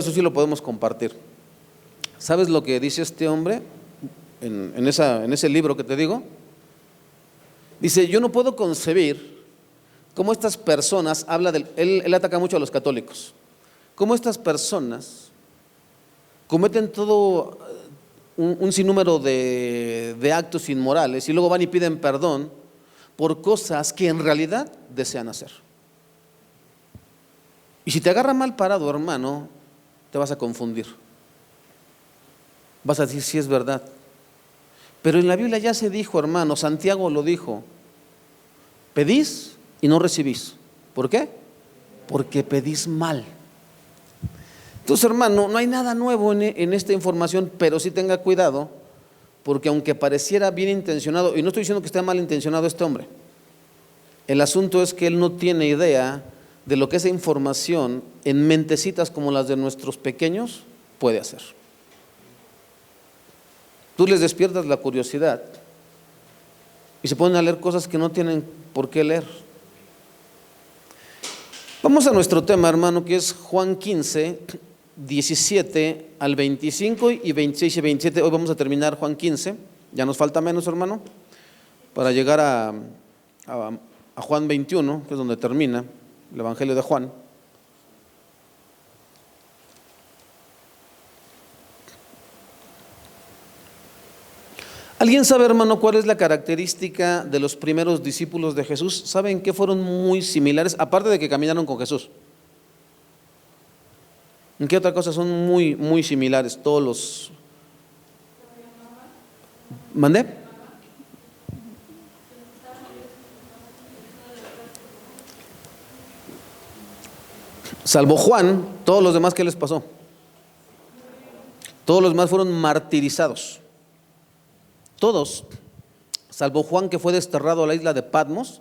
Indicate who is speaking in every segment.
Speaker 1: Eso sí lo podemos compartir. ¿Sabes lo que dice este hombre en ese libro que te digo? Dice, yo no puedo concebir cómo estas personas, él ataca mucho a los católicos, cómo estas personas cometen todo un sinnúmero de actos inmorales y luego van y piden perdón por cosas que en realidad desean hacer. Y si te agarra mal parado, hermano, te vas a confundir. Vas a decir, sí es verdad. Pero en la Biblia ya se dijo, hermano, Santiago lo dijo, pedís y no recibís. ¿Por qué? Porque pedís mal. Entonces, hermano, no hay nada nuevo en esta información, pero sí tenga cuidado, porque aunque pareciera bien intencionado, y no estoy diciendo que esté mal intencionado este hombre, el asunto es que él no tiene idea de lo que esa información en mentecitas como las de nuestros pequeños puede hacer. Tú les despiertas la curiosidad y se ponen a leer cosas que no tienen por qué leer. Vamos a nuestro tema, hermano, que es Juan 15, 17 al 25 y 26 y 27. Hoy vamos a terminar Juan 15, ya nos falta menos, hermano, para llegar a Juan 21, que es donde termina el Evangelio de Juan. ¿Alguien sabe, hermano, cuál es la característica de los primeros discípulos de Jesús? ¿Saben qué fueron muy similares? Aparte de que caminaron con Jesús. ¿En qué otra cosa son muy, muy similares todos los? ¿Mandé? Salvo Juan, todos los demás, ¿qué les pasó? Todos los demás fueron martirizados. Todos, salvo Juan, que fue desterrado a la isla de Patmos,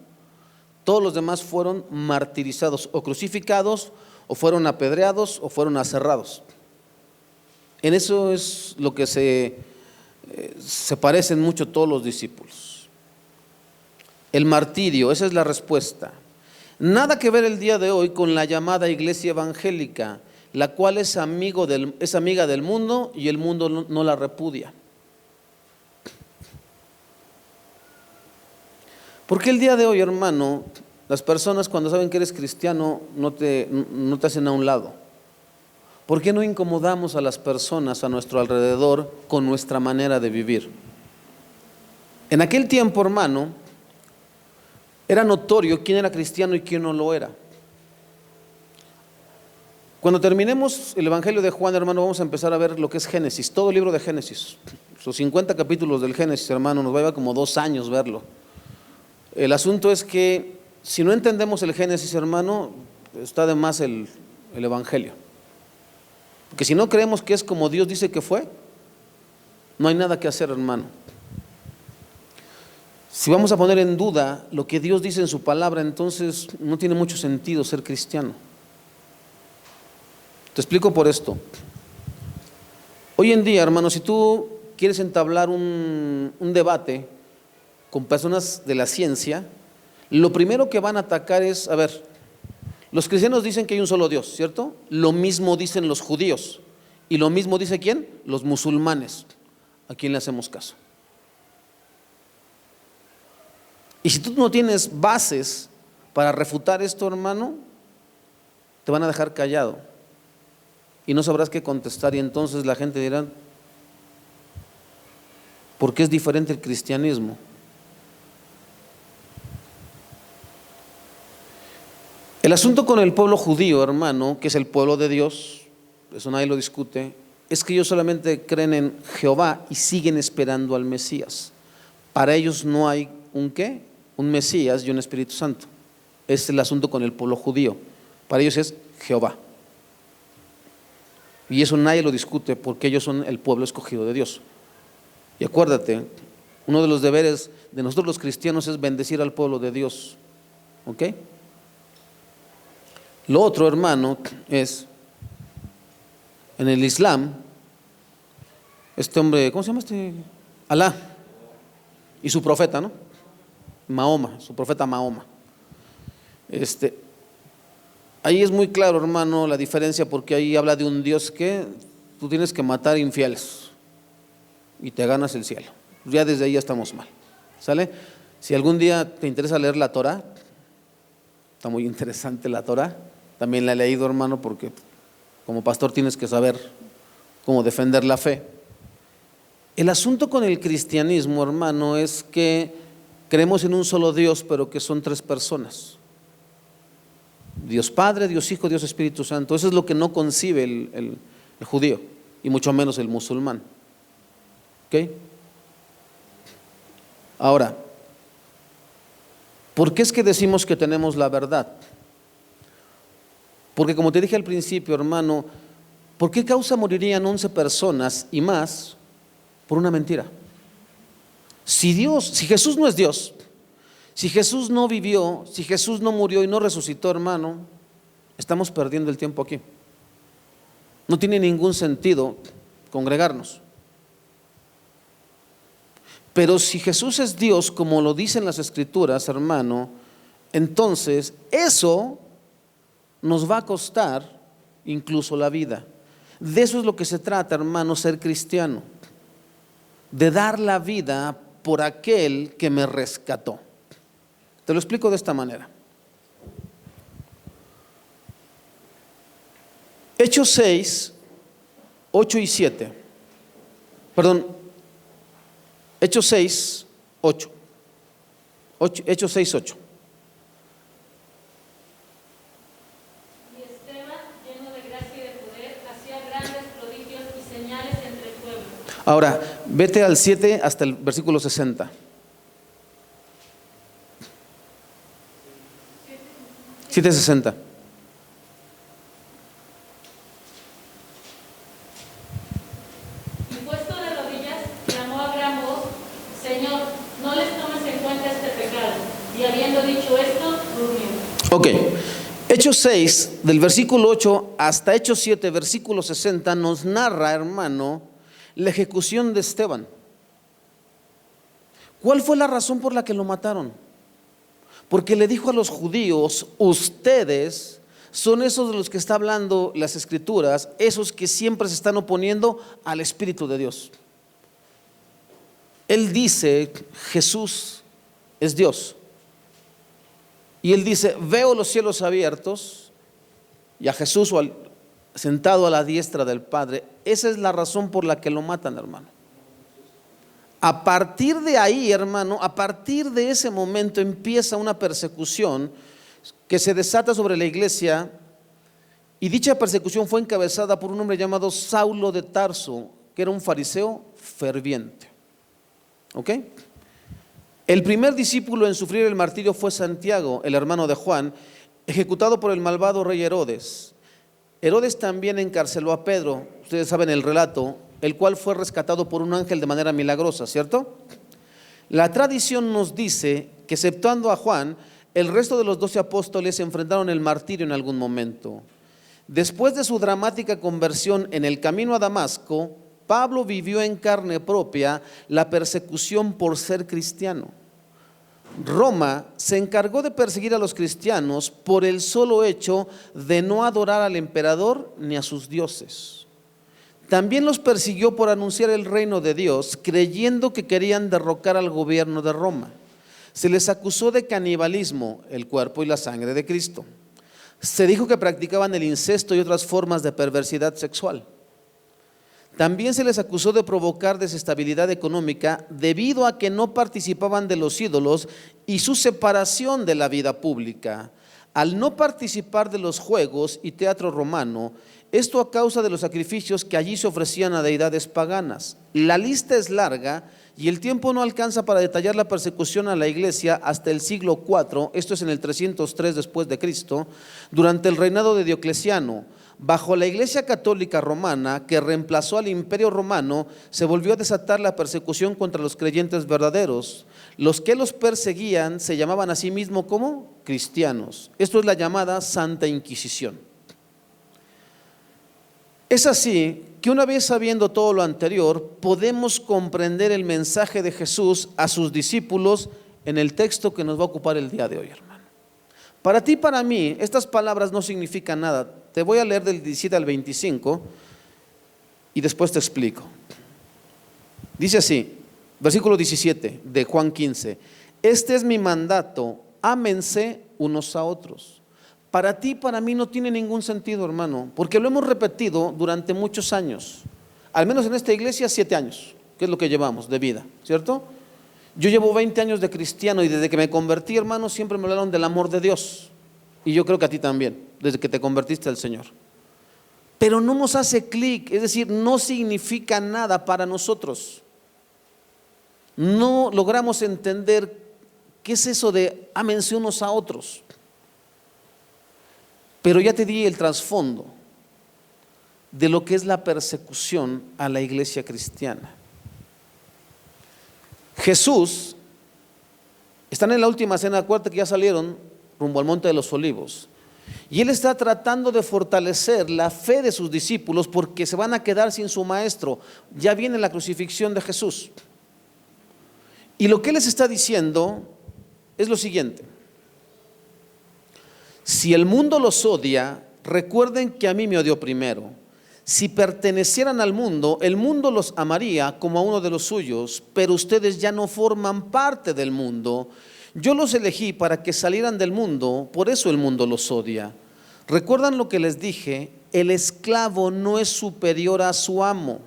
Speaker 1: todos los demás fueron martirizados, o crucificados, o fueron apedreados, o fueron aserrados. En eso es lo que se parecen mucho todos los discípulos. El martirio, esa es la respuesta. Nada que ver el día de hoy con la llamada iglesia evangélica, la cual es amiga del mundo y el mundo no la repudia. Porque el día de hoy, hermano, las personas cuando saben que eres cristiano no te hacen a un lado? ¿Por qué no incomodamos a las personas a nuestro alrededor con nuestra manera de vivir? En aquel tiempo, hermano, era notorio quién era cristiano y quién no lo era. Cuando terminemos el Evangelio de Juan, hermano, vamos a empezar a ver lo que es Génesis, todo el libro de Génesis. Sus 50 capítulos del Génesis, hermano, nos va a llevar como 2 años verlo. El asunto es que si no entendemos el Génesis, hermano, está de más el Evangelio. Porque si no creemos que es como Dios dice que fue, no hay nada que hacer, hermano. Si vamos a poner en duda lo que Dios dice en su palabra, entonces no tiene mucho sentido ser cristiano. Te explico por esto. Hoy en día, hermano, si tú quieres entablar un debate con personas de la ciencia, lo primero que van a atacar es, a ver, los cristianos dicen que hay un solo Dios, ¿cierto? Lo mismo dicen los judíos. ¿Y lo mismo dice quién? Los musulmanes. ¿A quién le hacemos caso? Y si tú no tienes bases para refutar esto, hermano, te van a dejar callado y no sabrás qué contestar, y entonces la gente dirá, ¿por qué es diferente el cristianismo? El asunto con el pueblo judío, hermano, que es el pueblo de Dios, eso nadie lo discute, es que ellos solamente creen en Jehová y siguen esperando al Mesías. Para ellos no hay un ¿qué? Un Mesías y un Espíritu Santo. Ese es el asunto con el pueblo judío. Para ellos es Jehová. Y eso nadie lo discute porque ellos son el pueblo escogido de Dios. Y acuérdate, uno de los deberes de nosotros los cristianos es bendecir al pueblo de Dios. ¿Ok? Lo otro, hermano, es en el Islam, este hombre, ¿cómo se llama este? Alá y su profeta, ¿no? Mahoma, su profeta Mahoma. Ahí es muy claro, hermano, la diferencia, porque ahí habla de un Dios que tú tienes que matar infieles y te ganas el cielo. Ya desde ahí ya estamos mal, ¿sale? Si algún día te interesa leer la Torah, está muy interesante la Torah, también la he leído, hermano, porque como pastor tienes que saber cómo defender la fe. El asunto con el cristianismo, hermano, es que creemos en un solo Dios, pero que son tres personas: Dios Padre, Dios Hijo, Dios Espíritu Santo. Eso es lo que no concibe el judío, y mucho menos el musulmán. ¿Ok? Ahora, ¿por qué es que decimos que tenemos la verdad? Porque como te dije al principio, hermano, ¿por qué causa morirían 11 personas y más por una mentira? Si Jesús no es Dios, si Jesús no vivió, si Jesús no murió y no resucitó, hermano, estamos perdiendo el tiempo aquí. No tiene ningún sentido congregarnos. Pero si Jesús es Dios, como lo dicen las Escrituras, hermano, entonces eso nos va a costar incluso la vida. De eso es lo que se trata, hermano, ser cristiano. De dar la vida por aquel que me rescató. Te lo explico de esta manera. Hechos 6, 8 y 7. Perdón. Hechos 6, 8. Hechos 6, 8.
Speaker 2: Y Esteban, lleno de gracia y de poder, hacía grandes prodigios y señales entre el pueblo.
Speaker 1: Ahora, vete al 7 hasta el versículo 60. 7:60.
Speaker 2: Y puesto de rodillas, clamó a gran voz: Señor, no les tomes en cuenta este pecado. Y habiendo dicho esto, durmió.
Speaker 1: Ok, Hechos 6, del versículo 8 hasta Hechos 7, versículo 60, nos narra, hermano, la ejecución de Esteban. ¿Cuál fue la razón por la que lo mataron? Porque le dijo a los judíos: ustedes son esos de los que está hablando las Escrituras, esos que siempre se están oponiendo al Espíritu de Dios. Él dice, Jesús es Dios. Y él dice, veo los cielos abiertos y a Jesús sentado a la diestra del Padre. Esa es la razón por la que lo matan, hermano. A partir de ahí, hermano, a partir de ese momento empieza una persecución que se desata sobre la iglesia, y dicha persecución fue encabezada por un hombre llamado Saulo de Tarso, que era un fariseo ferviente. ¿Ok? El primer discípulo en sufrir el martirio fue Santiago, el hermano de Juan, ejecutado por el malvado rey Herodes. Herodes también encarceló a Pedro, ustedes saben el relato, el cual fue rescatado por un ángel de manera milagrosa, ¿cierto? La tradición nos dice que, exceptuando a Juan, el resto de los 12 apóstoles enfrentaron el martirio en algún momento. Después de su dramática conversión en el camino a Damasco, Pablo vivió en carne propia la persecución por ser cristiano. Roma se encargó de perseguir a los cristianos por el solo hecho de no adorar al emperador ni a sus dioses. También los persiguió por anunciar el reino de Dios, creyendo que querían derrocar al gobierno de Roma. Se les acusó de canibalismo, el cuerpo y la sangre de Cristo. Se dijo que practicaban el incesto y otras formas de perversidad sexual. También se les acusó de provocar desestabilidad económica debido a que no participaban de los ídolos y su separación de la vida pública. Al no participar de los juegos y teatro romano, esto a causa de los sacrificios que allí se ofrecían a deidades paganas. La lista es larga y el tiempo no alcanza para detallar la persecución a la iglesia hasta el siglo IV, esto es en el 303 después de Cristo, durante el reinado de Diocleciano. Bajo la Iglesia Católica Romana, que reemplazó al Imperio Romano, se volvió a desatar la persecución contra los creyentes verdaderos. Los que los perseguían se llamaban a sí mismos como cristianos. Esto es la llamada Santa Inquisición. Es así que, una vez sabiendo todo lo anterior, podemos comprender el mensaje de Jesús a sus discípulos en el texto que nos va a ocupar el día de hoy, hermano. Para ti y para mí, estas palabras no significan nada. Te voy a leer del 17 al 25 y después te explico. Dice así, versículo 17 de Juan 15. Este es mi mandato, ámense unos a otros. Para ti y para mí no tiene ningún sentido, hermano, porque lo hemos repetido durante muchos años. Al menos en esta iglesia 7 años, que es lo que llevamos de vida, ¿cierto? Yo llevo 20 años de cristiano y desde que me convertí, hermano, siempre me hablaron del amor de Dios. Y yo creo que a ti también, desde que te convertiste al Señor. Pero no nos hace clic, es decir, no significa nada para nosotros. No logramos entender qué es eso de ámense unos a otros. Pero ya te di el trasfondo de lo que es la persecución a la iglesia cristiana. Jesús, están en la última cena, acuérdate que ya salieron rumbo al Monte de los Olivos, y Él está tratando de fortalecer la fe de sus discípulos porque se van a quedar sin su maestro. Ya viene la crucifixión de Jesús. Y lo que Él les está diciendo es lo siguiente: si el mundo los odia, recuerden que a mí me odió primero. Si pertenecieran al mundo, el mundo los amaría como a uno de los suyos, pero ustedes ya no forman parte del mundo. Yo los elegí para que salieran del mundo, por eso el mundo los odia. ¿Recuerdan lo que les dije? El esclavo no es superior a su amo.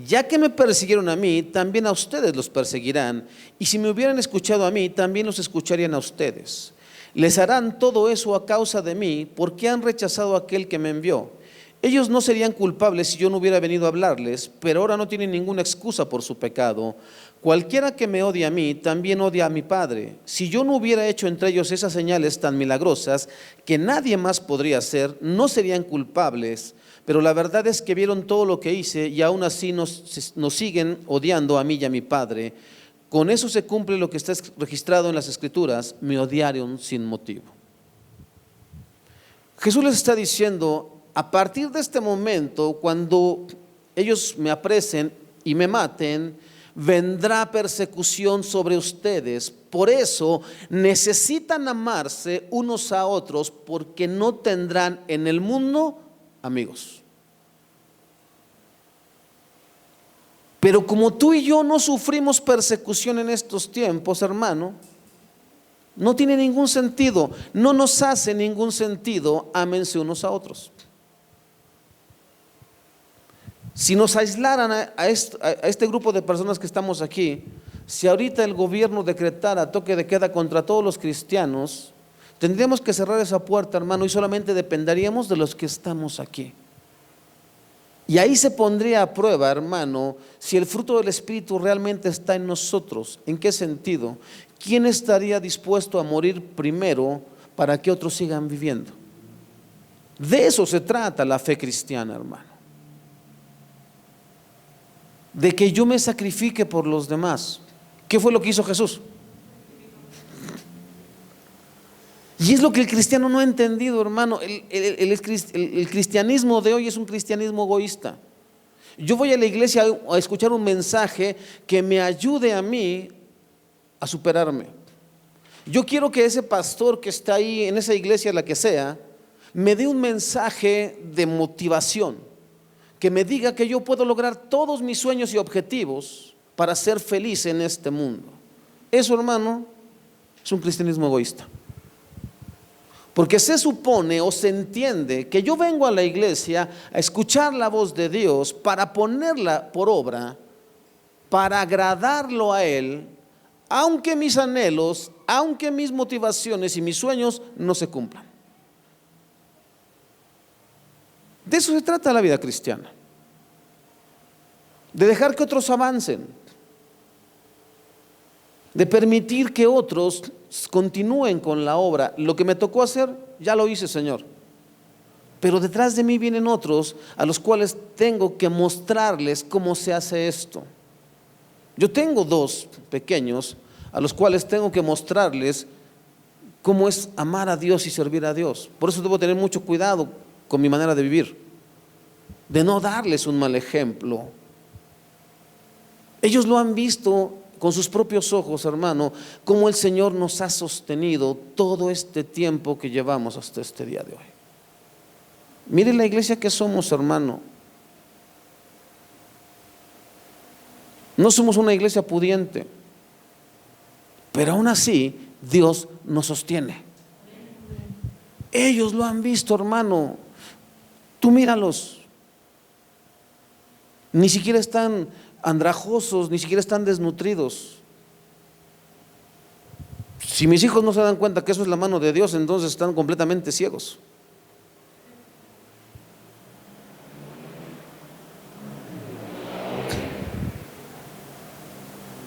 Speaker 1: Ya que me persiguieron a mí, también a ustedes los perseguirán. Y si me hubieran escuchado a mí, también los escucharían a ustedes. Les harán todo eso a causa de mí, porque han rechazado a aquel que me envió. Ellos no serían culpables si yo no hubiera venido a hablarles, pero ahora no tienen ninguna excusa por su pecado. Cualquiera que me odie a mí, también odia a mi Padre. Si yo no hubiera hecho entre ellos esas señales tan milagrosas que nadie más podría hacer, no serían culpables. Pero la verdad es que vieron todo lo que hice y aún así nos siguen odiando a mí y a mi Padre. Con eso se cumple lo que está registrado en las Escrituras: me odiaron sin motivo. Jesús les está diciendo: a partir de este momento, cuando ellos me apresen y me maten, vendrá persecución sobre ustedes. Por eso necesitan amarse unos a otros, porque no tendrán en el mundo amigos. Pero como tú y yo no sufrimos persecución en estos tiempos, hermano, no tiene ningún sentido, no nos hace ningún sentido, ámense unos a otros. Si nos aislaran a este grupo de personas que estamos aquí, si ahorita el gobierno decretara toque de queda contra todos los cristianos, tendríamos que cerrar esa puerta, hermano, y solamente dependeríamos de los que estamos aquí. Y ahí se pondría a prueba, hermano, si el fruto del Espíritu realmente está en nosotros. ¿En qué sentido? ¿Quién estaría dispuesto a morir primero para que otros sigan viviendo? De eso se trata la fe cristiana, hermano. De que yo me sacrifique por los demás. ¿Qué fue lo que hizo Jesús? Y es lo que el cristiano no ha entendido, hermano. El cristianismo de hoy es un cristianismo egoísta. Yo voy a la iglesia a escuchar un mensaje que me ayude a mí a superarme. Yo quiero que ese pastor que está ahí en esa iglesia, la que sea, me dé un mensaje de motivación, que me diga que yo puedo lograr todos mis sueños y objetivos para ser feliz en este mundo. Eso, hermano, es un cristianismo egoísta. Porque se supone o se entiende que yo vengo a la iglesia a escuchar la voz de Dios para ponerla por obra, para agradarlo a Él, aunque mis anhelos, aunque mis motivaciones y mis sueños no se cumplan. De eso se trata la vida cristiana, de dejar que otros avancen, de permitir que otros continúen con la obra. Lo que me tocó hacer, ya lo hice, Señor, pero detrás de mí vienen otros a los cuales tengo que mostrarles cómo se hace esto. Yo tengo 2 pequeños a los cuales tengo que mostrarles cómo es amar a Dios y servir a Dios. Por eso debo tener mucho cuidado con mi manera de vivir, de no darles un mal ejemplo. Ellos lo han visto con sus propios ojos, hermano, cómo el Señor nos ha sostenido todo este tiempo que llevamos hasta este día de hoy. Mire la iglesia que somos, hermano. No somos una iglesia pudiente, pero aún así Dios nos sostiene. Ellos lo han visto, hermano. Tú míralos. Ni siquiera están andrajosos, ni siquiera están desnutridos. Si mis hijos no se dan cuenta que eso es la mano de Dios, entonces están completamente ciegos.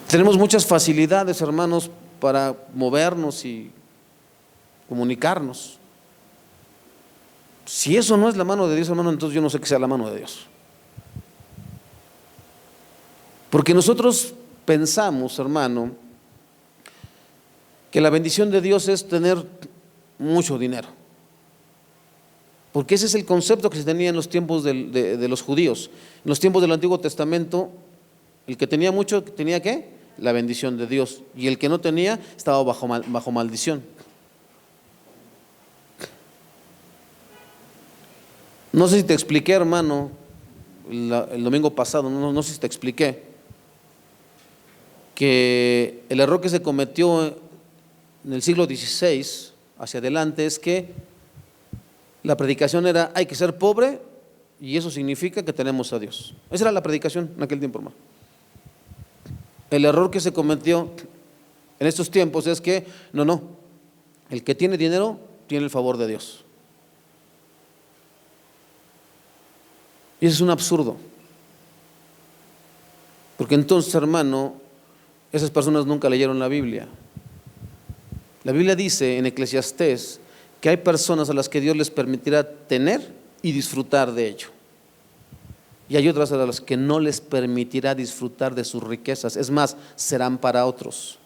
Speaker 1: Tenemos muchas facilidades, hermanos, para movernos y comunicarnos. Si eso no es la mano de Dios, hermano, entonces yo no sé qué sea la mano de Dios. Porque nosotros pensamos, hermano, que la bendición de Dios es tener mucho dinero. Porque ese es el concepto que se tenía en los tiempos de los judíos. En los tiempos del Antiguo Testamento, el que tenía mucho, ¿tenía qué? La bendición de Dios. Y el que no tenía, estaba bajo maldición. No sé si te expliqué, hermano, el domingo pasado, no sé si te expliqué, que el error que se cometió en el siglo XVI hacia adelante es que la predicación era: hay que ser pobre y eso significa que tenemos a Dios. Esa era la predicación en aquel tiempo, hermano. El error que se cometió en estos tiempos es que no, el que tiene dinero tiene el favor de Dios. Y eso es un absurdo, porque entonces, hermano, esas personas nunca leyeron la Biblia. La Biblia dice en Eclesiastés que hay personas a las que Dios les permitirá tener y disfrutar de ello, y hay otras a las que no les permitirá disfrutar de sus riquezas. Es más, serán para otros.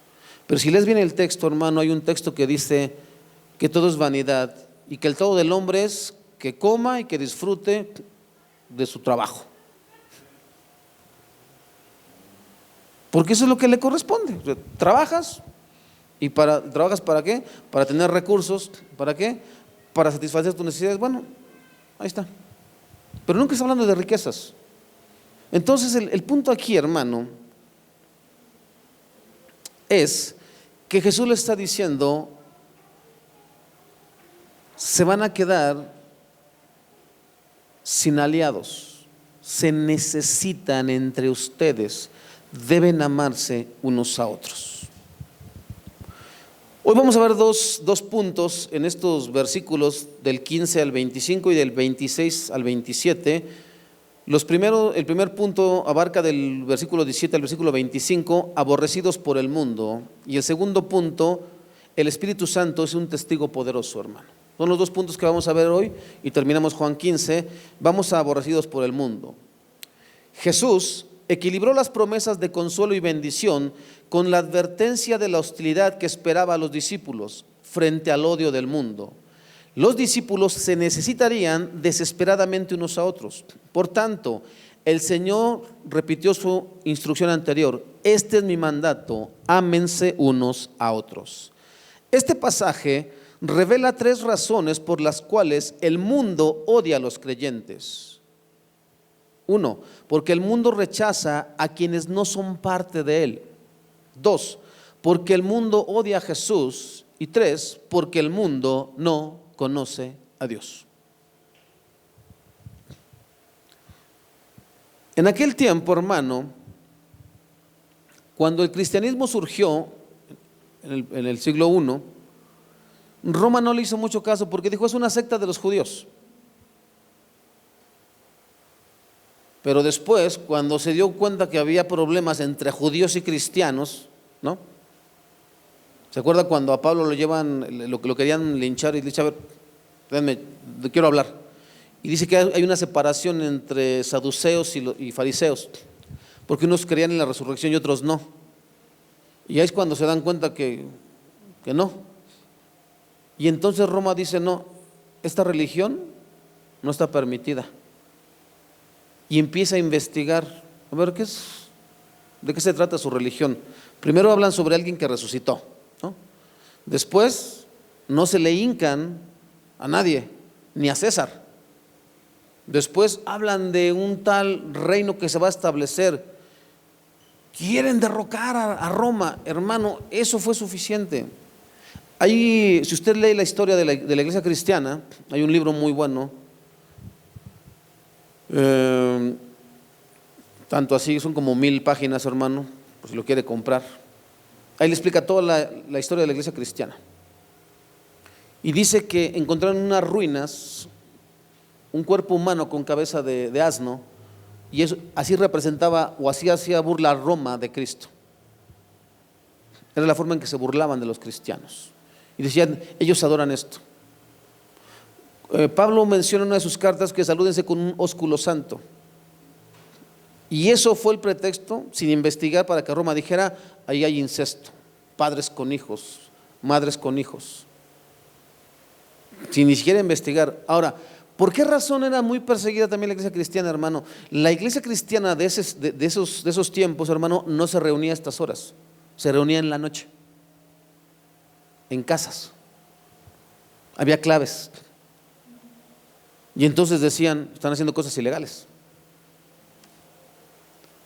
Speaker 1: Pero si lees bien el texto, hermano, hay un texto que dice que todo es vanidad y que el todo del hombre es que coma y que disfrute de su trabajo, porque eso es lo que le corresponde. O sea, trabajas ¿trabajas para qué? Para tener recursos. ¿Para qué? Para satisfacer tus necesidades. Bueno, ahí está. Pero nunca está hablando de riquezas. Entonces el punto aquí, hermano, es que Jesús le está diciendo: se van a quedar sin aliados, se necesitan entre ustedes, deben amarse unos a otros. Hoy vamos a ver dos puntos en estos versículos del 15 al 25 y del 26 al 27. El primer punto abarca del versículo 17 al versículo 25, aborrecidos por el mundo. Y el segundo punto, el Espíritu Santo es un testigo poderoso, hermano. Son los dos puntos que vamos a ver hoy y terminamos Juan 15. Vamos a aborrecidos por el mundo. Jesús equilibró las promesas de consuelo y bendición con la advertencia de la hostilidad que esperaba a los discípulos frente al odio del mundo. Los discípulos se necesitarían desesperadamente unos a otros. Por tanto, el Señor repitió su instrucción anterior: este es mi mandato, ámense unos a otros. Este pasaje revela 3 razones por las cuales el mundo odia a los creyentes. 1, porque el mundo rechaza a quienes no son parte de él. 2, porque el mundo odia a Jesús. Y 3, porque el mundo no conoce a Dios. En aquel tiempo, hermano, cuando el cristianismo surgió en el siglo I, Roma no le hizo mucho caso porque dijo: es una secta de los judíos. Pero después, cuando se dio cuenta que había problemas entre judíos y cristianos, ¿no? ¿Se acuerda cuando a Pablo lo llevan, lo querían linchar y dice: a ver, déjenme, quiero hablar? Y dice que hay una separación entre saduceos y fariseos, porque unos creían en la resurrección y otros no. Y ahí es cuando se dan cuenta que no. Y entonces Roma dice: no, esta religión no está permitida. Y empieza a investigar, a ver, ¿De qué se trata su religión? Primero hablan sobre alguien que resucitó, ¿no? Después no se le hincan a nadie, ni a César. Después hablan de un tal reino que se va a establecer. Quieren derrocar a Roma. Hermano, eso fue suficiente. Ahí, si usted lee la historia de la iglesia cristiana, hay un libro muy bueno, tanto así, son como 1000 páginas, hermano, pues si lo quiere comprar. Ahí le explica toda la historia de la iglesia cristiana. Y dice que encontraron en unas ruinas un cuerpo humano con cabeza de asno, y eso, así representaba o así hacía burla a Roma de Cristo. Era la forma en que se burlaban de los cristianos. Y decían, ellos adoran esto. Pablo menciona en una de sus cartas que salúdense con un ósculo santo. Y eso fue el pretexto, sin investigar, para que Roma dijera, ahí hay incesto, padres con hijos, madres con hijos, sin ni siquiera investigar. Ahora, ¿por qué razón era muy perseguida también la iglesia cristiana, hermano? La iglesia cristiana de esos tiempos, hermano, no se reunía a estas horas, se reunía en la noche, en casas, había claves. Y entonces decían, están haciendo cosas ilegales.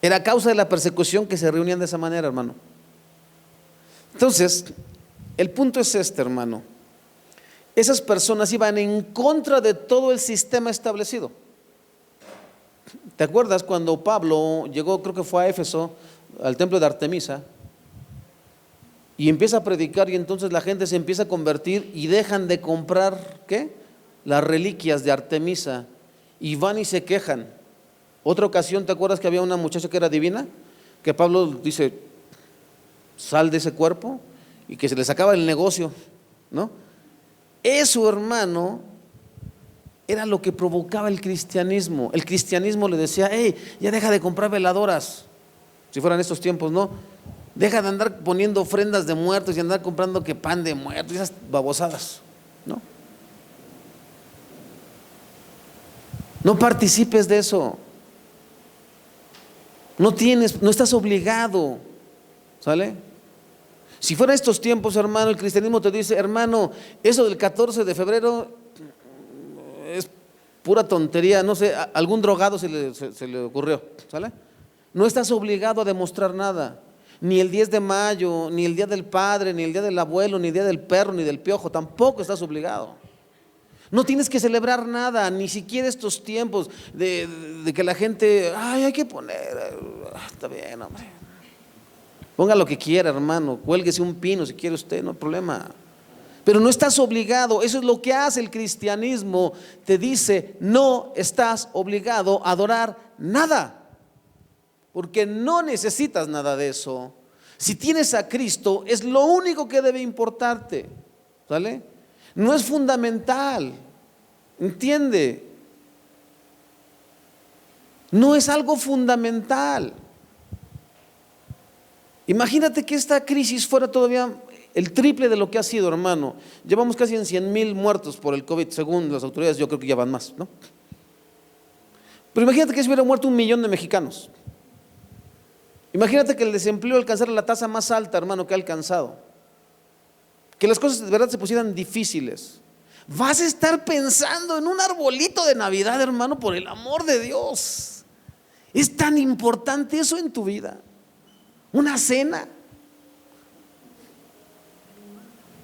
Speaker 1: Era a causa de la persecución que se reunían de esa manera, hermano. Entonces, el punto es este, hermano. Esas personas iban en contra de todo el sistema establecido. ¿Te acuerdas cuando Pablo llegó, creo que fue a Éfeso, al templo de Artemisa, y empieza a predicar, y entonces la gente se empieza a convertir y dejan de comprar, ¿qué? Las reliquias de Artemisa, y van y se quejan. Otra ocasión, ¿te acuerdas que había una muchacha que era divina? Que Pablo dice, sal de ese cuerpo, y que se le sacaba el negocio, ¿no? Eso, hermano, era lo que provocaba el cristianismo. El cristianismo le decía, hey, ya deja de comprar veladoras. Si fueran estos tiempos, ¿no? Deja de andar poniendo ofrendas de muertos y andar comprando que pan de muertos y esas babosadas, ¿no? No participes de eso. No estás obligado, ¿sale? Si fuera estos tiempos, hermano, el cristianismo te dice, hermano, eso del 14 de febrero es pura tontería, no sé, a algún drogado se le ocurrió, ¿sale? No estás obligado a demostrar nada, ni el 10 de mayo, ni el día del padre, ni el día del abuelo, ni el día del perro, ni del piojo, tampoco estás obligado. No tienes que celebrar nada, ni siquiera estos tiempos de que la gente, ay, hay que poner, está bien, hombre. Ponga lo que quiera, hermano, cuélguese un pino si quiere usted, no hay problema. Pero no estás obligado, eso es lo que hace el cristianismo, te dice, no estás obligado a adorar nada, porque no necesitas nada de eso. Si tienes a Cristo, es lo único que debe importarte, ¿sale? No es fundamental, ¿entiende? No es algo fundamental. Imagínate que esta crisis fuera todavía el triple de lo que ha sido, hermano. Llevamos casi en 100,000 muertos por el COVID, según las autoridades, yo creo que ya van más, ¿no? Pero imagínate que se hubiera muerto 1 millón de mexicanos. Imagínate que el desempleo alcanzara la tasa más alta, hermano, que ha alcanzado. Que las cosas de verdad se pusieran difíciles. Vas a estar pensando en un arbolito de Navidad, hermano, por el amor de Dios. Es tan importante eso en tu vida. Una cena.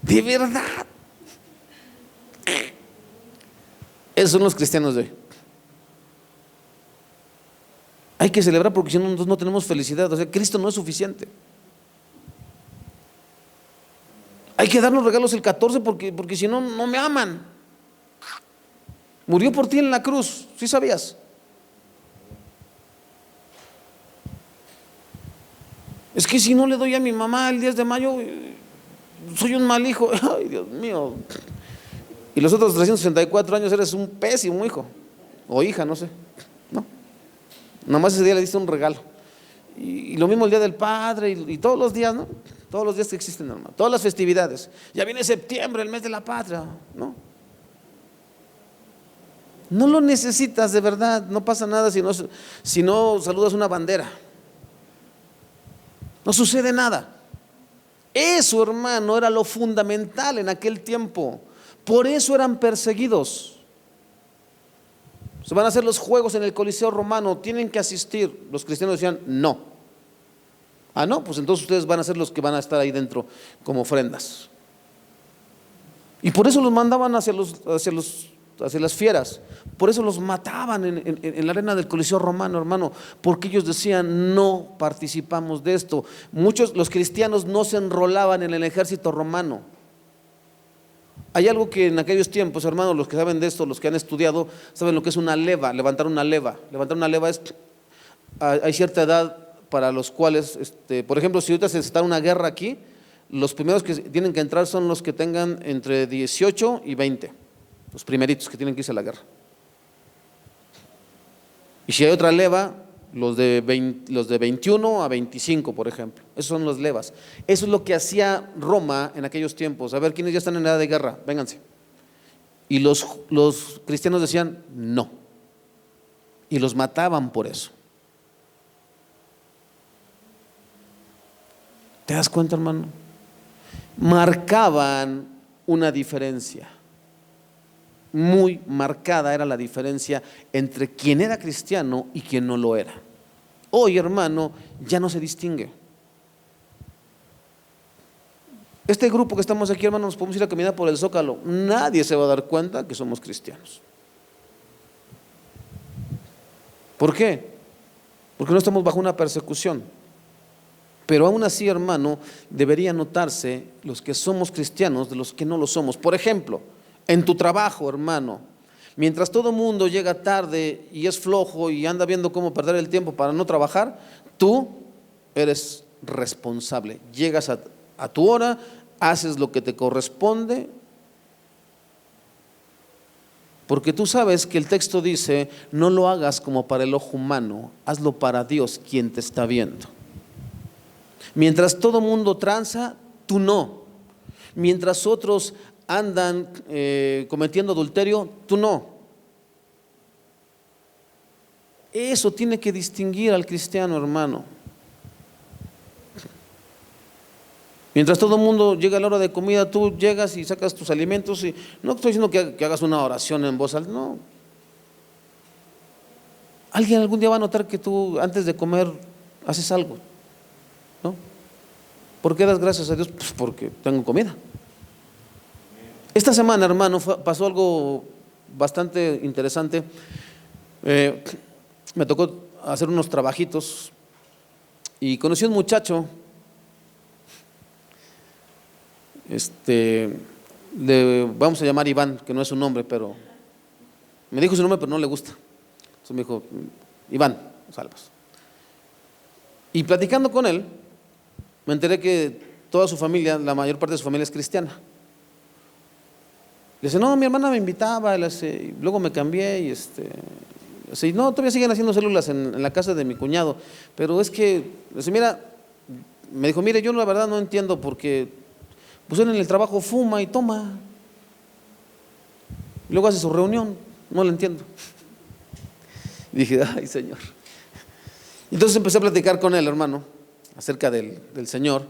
Speaker 1: De verdad. Esos son los cristianos de hoy. Hay que celebrar porque si no, no tenemos felicidad. O sea, Cristo no es suficiente. Hay que darnos regalos el 14 porque si no, no me aman. Murió por ti en la cruz, ¿sí sabías? Es que si no le doy a mi mamá el 10 de mayo, soy un mal hijo. Ay, Dios mío. Y los otros 364 años eres un pésimo hijo o hija, no sé. No. Nada más ese día le diste un regalo. Y lo mismo el día del padre y todos los días, ¿no? Todos los días que existen, hermano. Todas las festividades. Ya viene septiembre, el mes de la patria, ¿no? No lo necesitas de verdad. No pasa nada si no saludas una bandera. No sucede nada. Eso, hermano, era lo fundamental en aquel tiempo. Por eso eran perseguidos. Se van a hacer los juegos en el Coliseo Romano, tienen que asistir. Los cristianos decían no. Ah, no, pues entonces ustedes van a ser los que van a estar ahí dentro como ofrendas. Y por eso los mandaban hacia las fieras. Por eso los mataban en la arena del Coliseo Romano, hermano, porque ellos decían no participamos de esto. Muchos, los cristianos, no se enrolaban en el ejército romano. Hay algo que en aquellos tiempos, hermanos, los que saben de esto, los que han estudiado, saben lo que es una leva, levantar una leva. Levantar una leva es, hay cierta edad para los cuales, por ejemplo, si ahorita se está una guerra aquí, los primeros que tienen que entrar son los que tengan entre 18 y 20, los primeritos que tienen que irse a la guerra. Y si hay otra leva, los de 21 a 25, por ejemplo, esos son las levas. Eso es lo que hacía Roma en aquellos tiempos. A ver, ¿quiénes ya están en edad de guerra? Vénganse. Y los cristianos decían no, y los mataban por eso. ¿Te das cuenta, hermano? Marcaban una diferencia. Muy marcada era la diferencia entre quien era cristiano y quien no lo era. Hoy, hermano, ya no se distingue. Este grupo que estamos aquí, hermano, nos podemos ir a caminar por el Zócalo, nadie se va a dar cuenta que somos cristianos. ¿Por qué? Porque no estamos bajo una persecución. Pero aún así, hermano, debería notarse los que somos cristianos de los que no lo somos. Por ejemplo, en tu trabajo, hermano, mientras todo mundo llega tarde y es flojo y anda viendo cómo perder el tiempo para no trabajar, tú eres responsable. Llegas a tu hora, haces lo que te corresponde, porque tú sabes que el texto dice, no lo hagas como para el ojo humano, hazlo para Dios, quien te está viendo. Mientras todo mundo tranza, tú no. Mientras otros andan cometiendo adulterio, tú no. Eso tiene que distinguir al cristiano, hermano. Mientras todo el mundo llega a la hora de comida, tú llegas y sacas tus alimentos. Y no estoy diciendo que hagas una oración en voz alta, no. Alguien algún día va a notar que tú antes de comer haces algo, ¿no? ¿Por qué das gracias a Dios? Pues porque tengo comida. Esta semana, hermano, pasó algo bastante interesante. Me tocó hacer unos trabajitos y conocí a un muchacho. Le vamos a llamar Iván, que no es su nombre, pero me dijo su nombre, pero no le gusta. Entonces me dijo, Iván Salvas. Y platicando con él, me enteré que toda su familia, la mayor parte de su familia es cristiana. Le dice, no, mi hermana me invitaba, y luego me cambié y no, todavía siguen haciendo células en la casa de mi cuñado, pero es que, me dijo, mire, yo la verdad no entiendo porque pues él en el trabajo fuma y toma, y luego hace su reunión, no lo entiendo. Y dije, ay, Señor. Entonces empecé a platicar con él, hermano, acerca del Señor,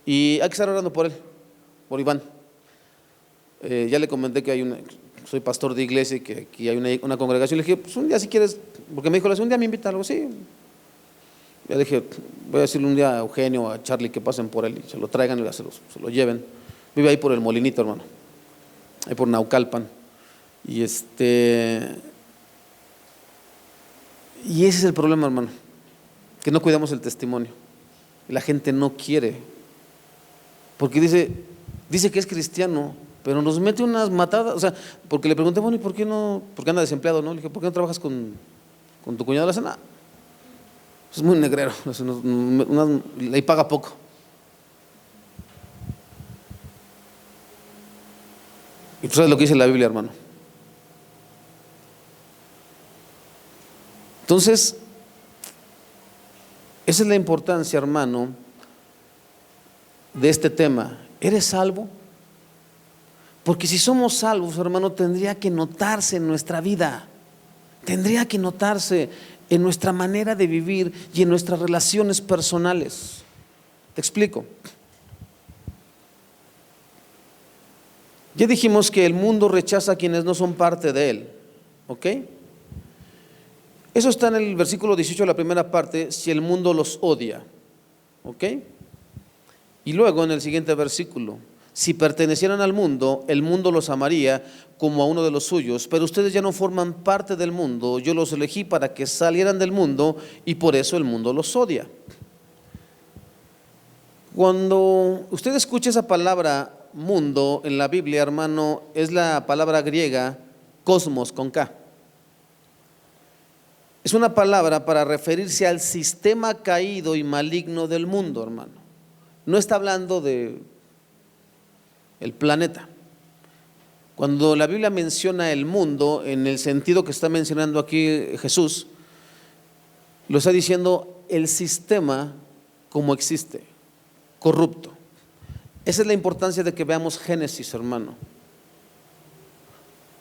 Speaker 1: y hay que estar orando por él, por Iván. Ya le comenté que soy pastor de iglesia y que aquí hay una congregación. Le dije, pues un día si quieres, porque me dijo, un día me invita a algo, sí. Ya le dije, voy a decirle un día a Eugenio o a Charlie que pasen por él y se lo traigan y se lo lleven. Vive ahí por el Molinito, hermano, ahí por Naucalpan. Y ese es el problema, hermano, que no cuidamos el testimonio. La gente no quiere, porque dice que es cristiano, pero nos mete unas matadas. O sea, porque le pregunté, bueno, ¿y por qué no? Porque anda desempleado, ¿no? Le dije, ¿por qué no trabajas con tu cuñado? Le dice, nada, es muy negrero, le paga poco. Y tú sabes lo que dice la Biblia, hermano. Entonces, esa es la importancia, hermano, de este tema. ¿Eres salvo? Porque si somos salvos, hermano, tendría que notarse en nuestra vida, tendría que notarse en nuestra manera de vivir y en nuestras relaciones personales. Te explico. Ya dijimos que el mundo rechaza a quienes no son parte de él, ¿ok? Eso está en el versículo 18 de la primera parte, si el mundo los odia, ¿ok? Y luego en el siguiente versículo, si pertenecieran al mundo, el mundo los amaría como a uno de los suyos, pero ustedes ya no forman parte del mundo, yo los elegí para que salieran del mundo y por eso el mundo los odia. Cuando usted escucha esa palabra mundo en la Biblia, hermano, es la palabra griega cosmos con K. Es una palabra para referirse al sistema caído y maligno del mundo, hermano. No está hablando de el planeta. Cuando la Biblia menciona el mundo en el sentido que está mencionando aquí Jesús, lo está diciendo el sistema como existe, corrupto. Esa es la importancia de que veamos Génesis, hermano.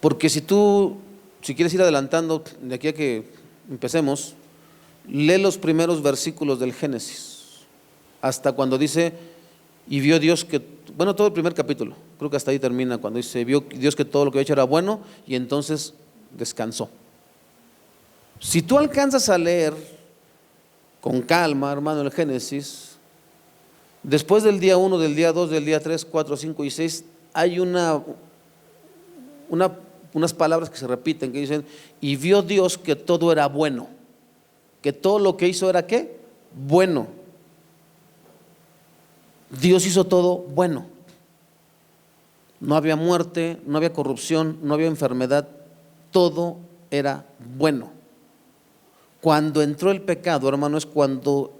Speaker 1: Porque si quieres ir adelantando de aquí a que empecemos, lee los primeros versículos del Génesis, hasta cuando dice, y vio Dios que, bueno, todo el primer capítulo, creo que hasta ahí termina, cuando dice, vio Dios que todo lo que había hecho era bueno, y entonces descansó. Si tú alcanzas a leer con calma, hermano, el Génesis, después del día 1, del día 2, del día 3, 4, 5 y 6, hay unas palabras que se repiten, que dicen, y vio Dios que todo era bueno, que todo lo que hizo era ¿qué? Bueno. Dios hizo todo bueno. No había muerte, no había corrupción, no había enfermedad, todo era bueno. Cuando entró el pecado, hermano, es cuando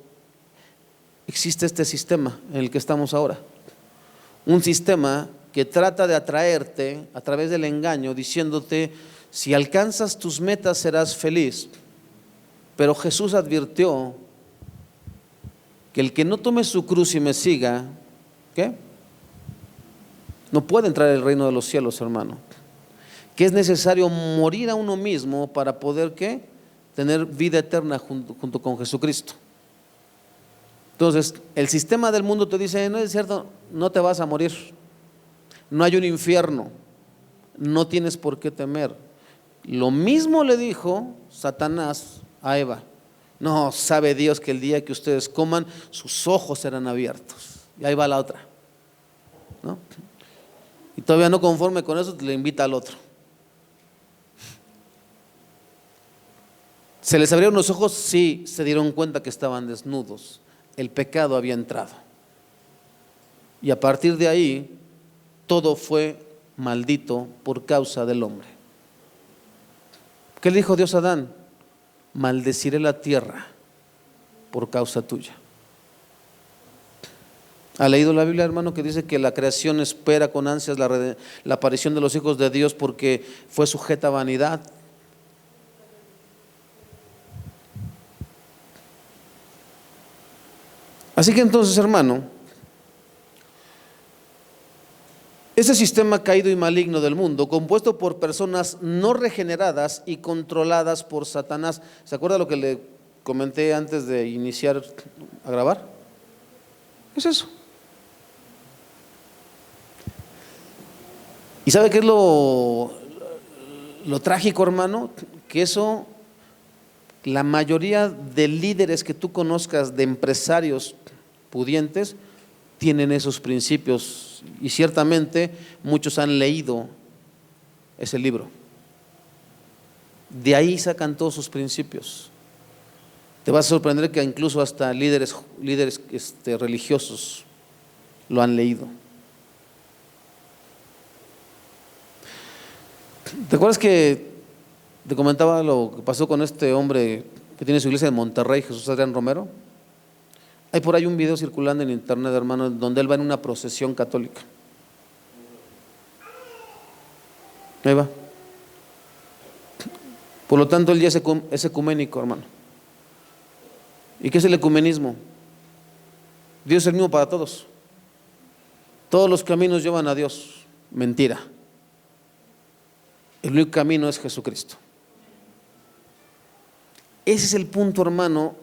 Speaker 1: existe este sistema en el que estamos ahora. Un sistema que trata de atraerte a través del engaño, diciéndote, si alcanzas tus metas serás feliz. Pero Jesús advirtió que el que no tome su cruz y me siga, ¿qué? No puede entrar al reino de los cielos, hermano. Que es necesario morir a uno mismo para poder, ¿qué? Tener vida eterna junto con Jesucristo. Entonces, el sistema del mundo te dice, no es cierto, no te vas a morir, no hay un infierno, no tienes por qué temer. Lo mismo le dijo Satanás a Eva. No, sabe Dios que el día que ustedes coman, sus ojos serán abiertos. Y ahí va la otra, ¿no? Y todavía no conforme con eso, le invita al otro. ¿Se les abrieron los ojos? Sí, se dieron cuenta que estaban desnudos. El pecado había entrado. Y a partir de ahí, todo fue maldito por causa del hombre. ¿Qué le dijo Dios a Adán? Maldeciré la tierra por causa tuya. ¿Ha leído la Biblia, hermano, que dice que la creación espera con ansias la aparición de los hijos de Dios porque fue sujeta a vanidad? Así que entonces, hermano, ese sistema caído y maligno del mundo, compuesto por personas no regeneradas y controladas por Satanás. ¿Se acuerda lo que le comenté antes de iniciar a grabar? Es eso. ¿Y sabe qué es lo trágico, hermano? Que eso, la mayoría de líderes que tú conozcas, de empresarios pudientes, tienen esos principios, y ciertamente muchos han leído ese libro. De ahí sacan todos sus principios. Te vas a sorprender que incluso hasta líderes religiosos lo han leído. ¿Te acuerdas que te comentaba lo que pasó con este hombre que tiene su iglesia en Monterrey, Jesús Adrián Romero? Hay por ahí un video circulando en internet, hermano, donde él va en una procesión católica. Ahí va. Por lo tanto, él ya es ecuménico, hermano. ¿Y qué es el ecumenismo? Dios es el mismo para todos. Todos los caminos llevan a Dios. Mentira. El único camino es Jesucristo. Ese es el punto, hermano,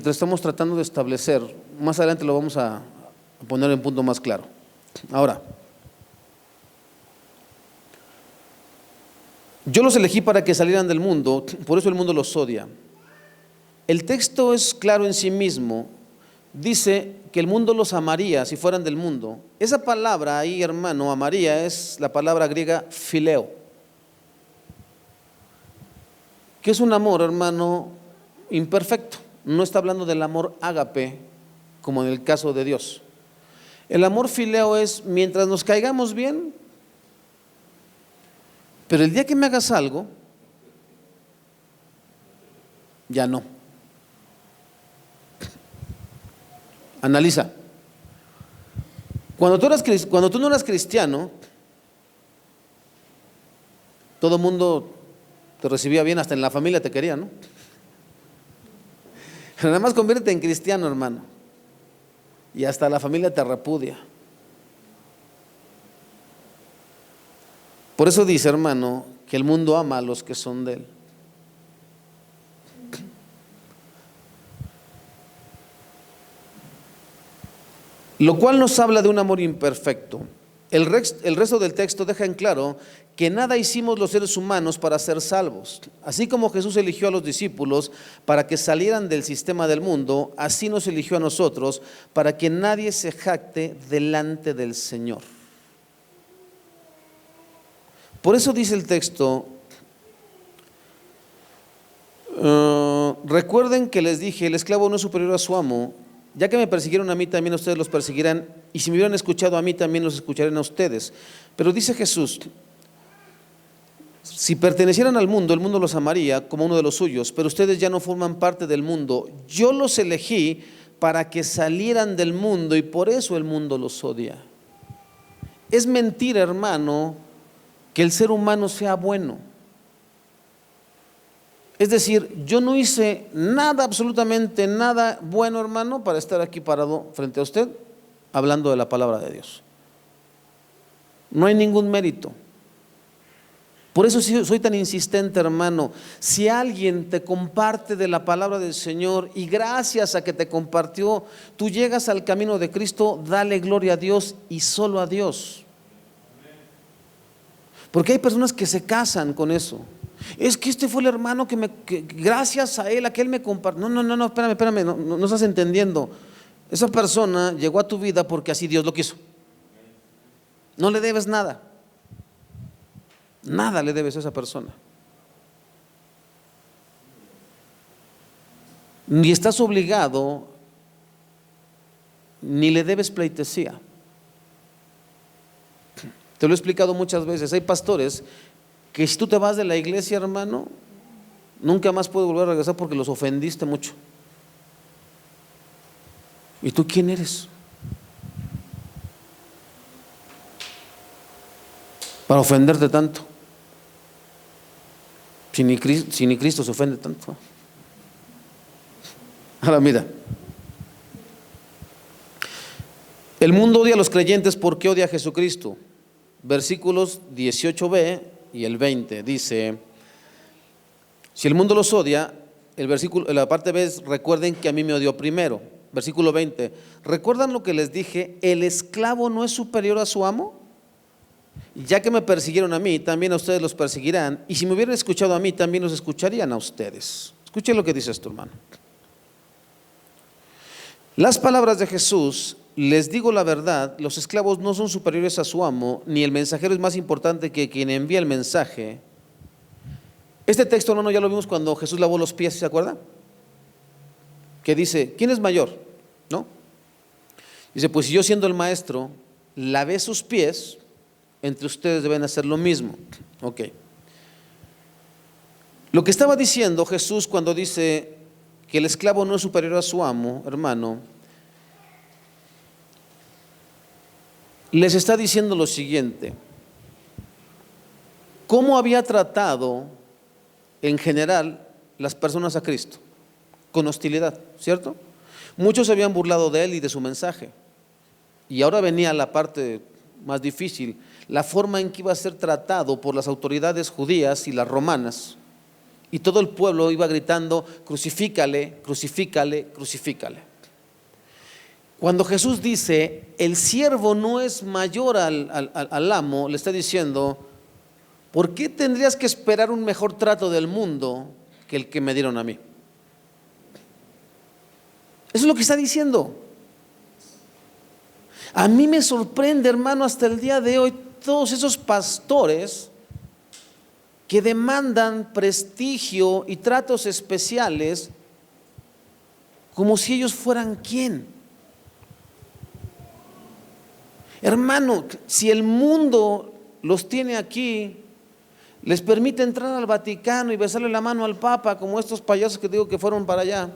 Speaker 1: que estamos tratando de establecer. Más adelante lo vamos a poner en punto más claro. Ahora, yo los elegí para que salieran del mundo, por eso el mundo los odia. El texto es claro en sí mismo. Dice que el mundo los amaría si fueran del mundo. Esa palabra ahí, hermano, amaría, es la palabra griega phileo, que es un amor, hermano, imperfecto. No está hablando del amor ágape, como en el caso de Dios. El amor phileo es mientras nos caigamos bien, pero el día que me hagas algo, ya no. Analiza. Cuando tú no eras cristiano, todo el mundo te recibía bien, hasta en la familia te quería, ¿no? Pero nada más conviértete en cristiano, hermano, y hasta la familia te repudia. Por eso dice, hermano, que el mundo ama a los que son de él. Lo cual nos habla de un amor imperfecto. El resto del texto deja en claro que nada hicimos los seres humanos para ser salvos. Así como Jesús eligió a los discípulos para que salieran del sistema del mundo, así nos eligió a nosotros para que nadie se jacte delante del Señor. Por eso dice el texto, recuerden que les dije, el esclavo no es superior a su amo. Ya que me persiguieron a mí, también a ustedes los perseguirán, y si me hubieran escuchado a mí, también los escucharán a ustedes. Pero dice Jesús, si pertenecieran al mundo, el mundo los amaría como uno de los suyos, pero ustedes ya no forman parte del mundo. Yo los elegí para que salieran del mundo y por eso el mundo los odia. Es mentira, hermano, que el ser humano sea bueno. Es decir, yo no hice nada, absolutamente nada bueno, hermano, para estar aquí parado frente a usted hablando de la palabra de Dios. No hay ningún mérito. Por eso soy tan insistente, hermano. Si alguien te comparte de la palabra del Señor y gracias a que te compartió, tú llegas al camino de Cristo, dale gloria a Dios y solo a Dios. Porque hay personas que se casan con eso. Es que este fue el hermano que gracias a él, me compartió. No, espérame, no estás entendiendo. Esa persona llegó a tu vida porque así Dios lo quiso. No le debes nada. Nada le debes a esa persona. Ni estás obligado, ni le debes pleitesía. Te lo he explicado muchas veces. Hay pastores que si tú te vas de la iglesia, hermano, nunca más puedes volver a regresar porque los ofendiste mucho. ¿Y tú quién eres? Para ofenderte tanto. Si ni Cristo se ofende tanto. Ahora mira, el mundo odia a los creyentes porque odia a Jesucristo. Versículos 18b y el 20 dice, si el mundo los odia, la parte B es, recuerden que a mí me odió primero. Versículo 20, ¿recuerdan lo que les dije? ¿El esclavo no es superior a su amo? Ya que me persiguieron a mí, también a ustedes los perseguirán, y si me hubieran escuchado a mí, también los escucharían a ustedes. Escuchen lo que dice esto, hermano. Las palabras de Jesús, les digo la verdad, los esclavos no son superiores a su amo, ni el mensajero es más importante que quien envía el mensaje. Este texto, hermano, ya lo vimos cuando Jesús lavó los pies, ¿se acuerda? Que dice, ¿quién es mayor? ¿No? Dice, pues si yo siendo el maestro lavé sus pies, entre ustedes deben hacer lo mismo. Ok. Lo que estaba diciendo Jesús cuando dice que el esclavo no es superior a su amo, hermano, les está diciendo lo siguiente: ¿cómo había tratado en general las personas a Cristo? Con hostilidad, ¿cierto? Muchos se habían burlado de él y de su mensaje, y ahora venía la parte más difícil, la forma en que iba a ser tratado por las autoridades judías y las romanas. Y todo el pueblo iba gritando: crucifícale, crucifícale, crucifícale. Cuando Jesús dice: el siervo no es mayor al amo, le está diciendo: ¿por qué tendrías que esperar un mejor trato del mundo que el que me dieron a mí? Eso es lo que está diciendo. A mí me sorprende, hermano, hasta el día de hoy, todos esos pastores que demandan prestigio y tratos especiales como si ellos fueran ¿quién? Hermano, si el mundo los tiene aquí, les permite entrar al Vaticano y besarle la mano al Papa, como estos payasos que digo que fueron para allá,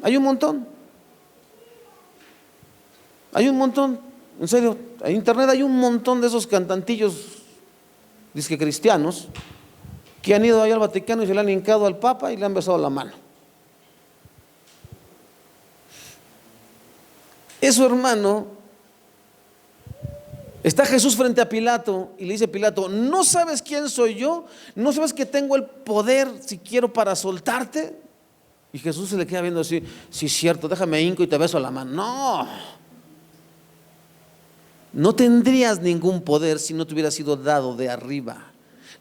Speaker 1: hay un montón. Hay un montón, en serio, en internet hay un montón de esos cantantillos dizque cristianos que han ido allá al Vaticano y se le han hincado al Papa y le han besado la mano. Eso, hermano, está Jesús frente a Pilato y le dice Pilato: ¿no sabes quién soy yo? ¿No sabes que tengo el poder si quiero para soltarte? Y Jesús se le queda viendo así: sí, cierto, déjame hinco y te beso la mano. No. No tendrías ningún poder si no te hubiera sido dado de arriba.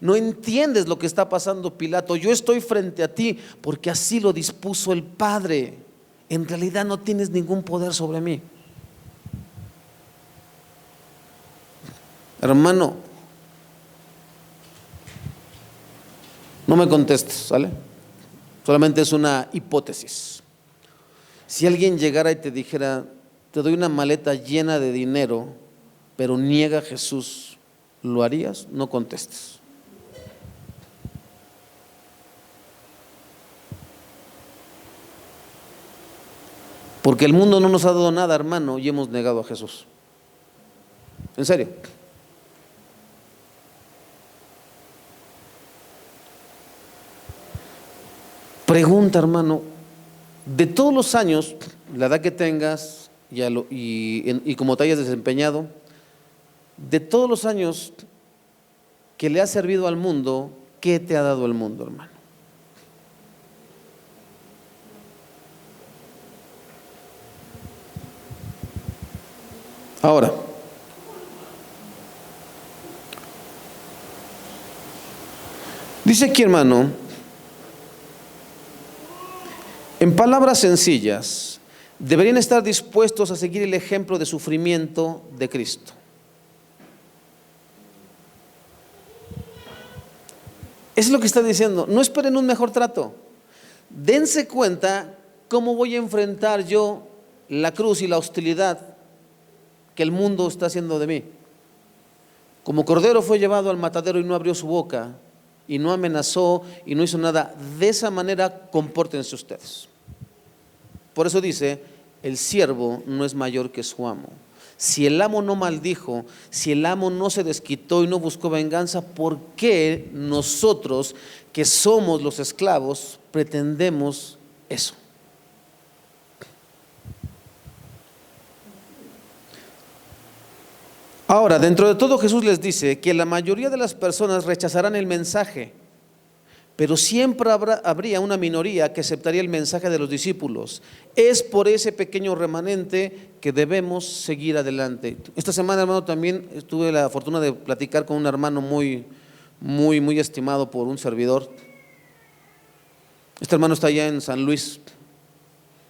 Speaker 1: No entiendes lo que está pasando, Pilato. Yo estoy frente a ti porque así lo dispuso el Padre. En realidad no tienes ningún poder sobre mí. Hermano, no me contestes, ¿sale? Solamente es una hipótesis. Si alguien llegara y te dijera: te doy una maleta llena de dinero, pero niega a Jesús, ¿lo harías? No contestes. Porque el mundo no nos ha dado nada, hermano, y hemos negado a Jesús. En serio. Pregunta, hermano, de todos los años, la edad que tengas y como te hayas desempeñado, de todos los años que le has servido al mundo, ¿qué te ha dado el mundo, hermano? Ahora, dice aquí, hermano, en palabras sencillas, deberían estar dispuestos a seguir el ejemplo de sufrimiento de Cristo. Eso es lo que está diciendo. No esperen un mejor trato. Dense cuenta cómo voy a enfrentar yo la cruz y la hostilidad que el mundo está haciendo de mí. Como cordero fue llevado al matadero y no abrió su boca, y no amenazó y no hizo nada. De esa manera compórtense ustedes. Por eso dice: el siervo no es mayor que su amo. Si el amo no maldijo, si el amo no se desquitó y no buscó venganza, ¿por qué nosotros, que somos los esclavos, pretendemos eso? Ahora, dentro de todo, Jesús les dice que la mayoría de las personas rechazarán el mensaje, pero siempre habría una minoría que aceptaría el mensaje de los discípulos. Es por ese pequeño remanente que debemos seguir adelante. Esta semana, hermano, también tuve la fortuna de platicar con un hermano muy estimado por un servidor. Este hermano está allá en San Luis.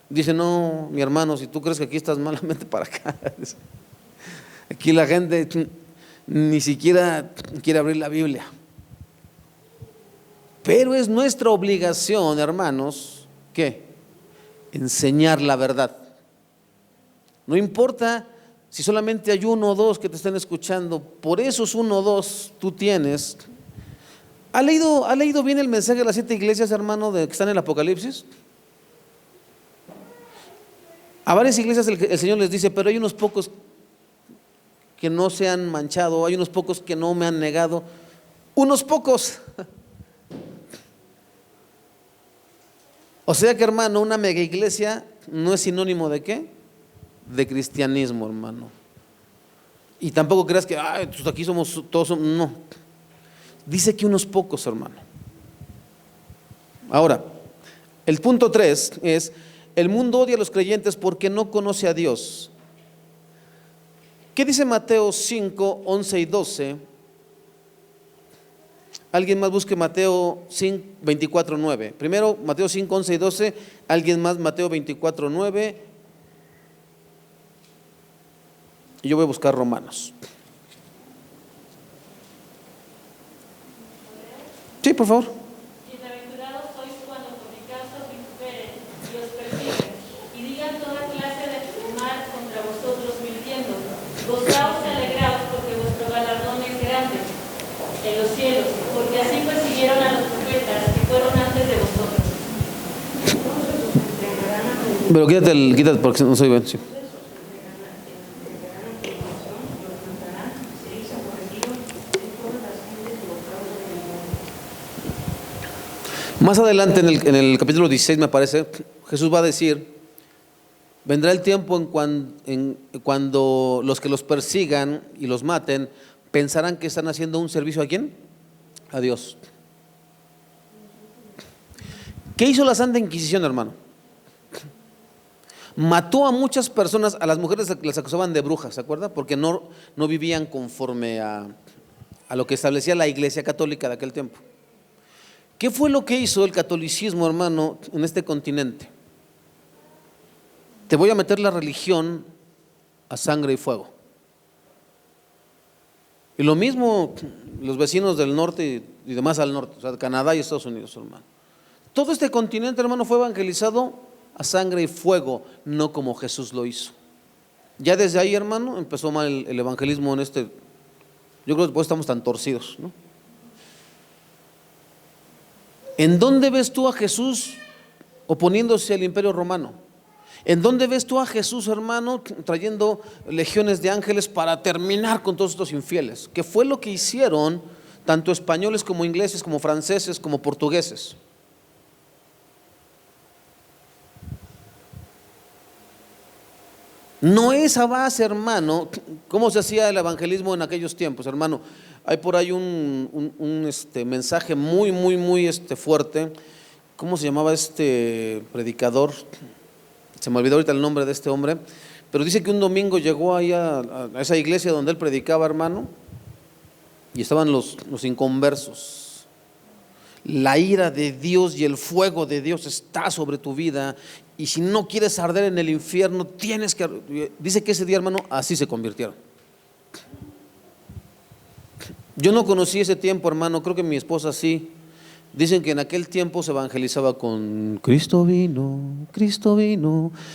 Speaker 1: Dice: no, mi hermano, si tú crees que aquí estás malamente para acá. Aquí la gente ni siquiera quiere abrir la Biblia. Pero es nuestra obligación, hermanos, ¿qué? Enseñar la verdad. No importa si solamente hay uno o dos que te estén escuchando, por esos uno o dos tú tienes. ¿Ha leído bien el mensaje de las 7 iglesias, hermano, que están en el Apocalipsis? A varias iglesias el Señor les dice: pero hay unos pocos que no se han manchado, hay unos pocos que no me han negado. Unos pocos. O sea que, hermano, una mega iglesia no es sinónimo ¿de qué? De cristianismo, hermano. Y tampoco creas que aquí somos todos, no. Dice que unos pocos, hermano. Ahora, el punto 3 es: el mundo odia a los creyentes porque no conoce a Dios. ¿Qué dice Mateo 5, 11 y 12? Alguien más busque Mateo 5, 24, 9. Primero Mateo 5, 11 y 12. Alguien más Mateo 24, 9. Y yo voy a buscar Romanos. Sí, por favor.
Speaker 2: Bienaventurados sois cuando fornicas os vituperen y os persigan, y digan toda clase de mal contra vosotros mintiendo. Gozaos y alegraos, porque vuestro galardón es grande en los cielos, porque así persiguieron a los profetas que fueron antes de vosotros.
Speaker 1: Pero quítate porque no soy bien. Sí. Más adelante en el capítulo 16, me parece, Jesús va a decir: vendrá el tiempo en cuando los que los persigan y los maten pensarán que están haciendo un servicio ¿a quién? A Dios. ¿Qué hizo la Santa Inquisición, hermano? Mató a muchas personas. A las mujeres las acusaban de brujas, ¿se acuerda? Porque no vivían conforme a lo que establecía la Iglesia Católica de aquel tiempo. ¿Qué fue lo que hizo el catolicismo, hermano, en este continente? Te voy a meter la religión a sangre y fuego. Y lo mismo los vecinos del norte y demás al norte, o sea, Canadá y Estados Unidos, hermano. Todo este continente, hermano, fue evangelizado a sangre y fuego, no como Jesús lo hizo. Ya desde ahí, hermano, empezó mal el evangelismo en este. Yo creo que por eso estamos tan torcidos, ¿no? ¿En dónde ves tú a Jesús oponiéndose al imperio romano? ¿En dónde ves tú a Jesús, hermano, trayendo legiones de ángeles para terminar con todos estos infieles? ¿Qué fue lo que hicieron tanto españoles como ingleses, como franceses, como portugueses? No es a base, hermano. ¿Cómo se hacía el evangelismo en aquellos tiempos, hermano? Hay por ahí un mensaje muy fuerte. ¿Cómo se llamaba este predicador? Se me olvidó ahorita el nombre de este hombre, pero dice que un domingo llegó ahí a esa iglesia donde él predicaba, hermano, y estaban los inconversos. La ira de Dios y el fuego de Dios está sobre tu vida, y si no quieres arder en el infierno, tienes que. Dice que ese día, hermano, así se convirtieron. Yo no conocí ese tiempo, hermano, creo que mi esposa sí. Dicen que en aquel tiempo se evangelizaba con Cristo vino,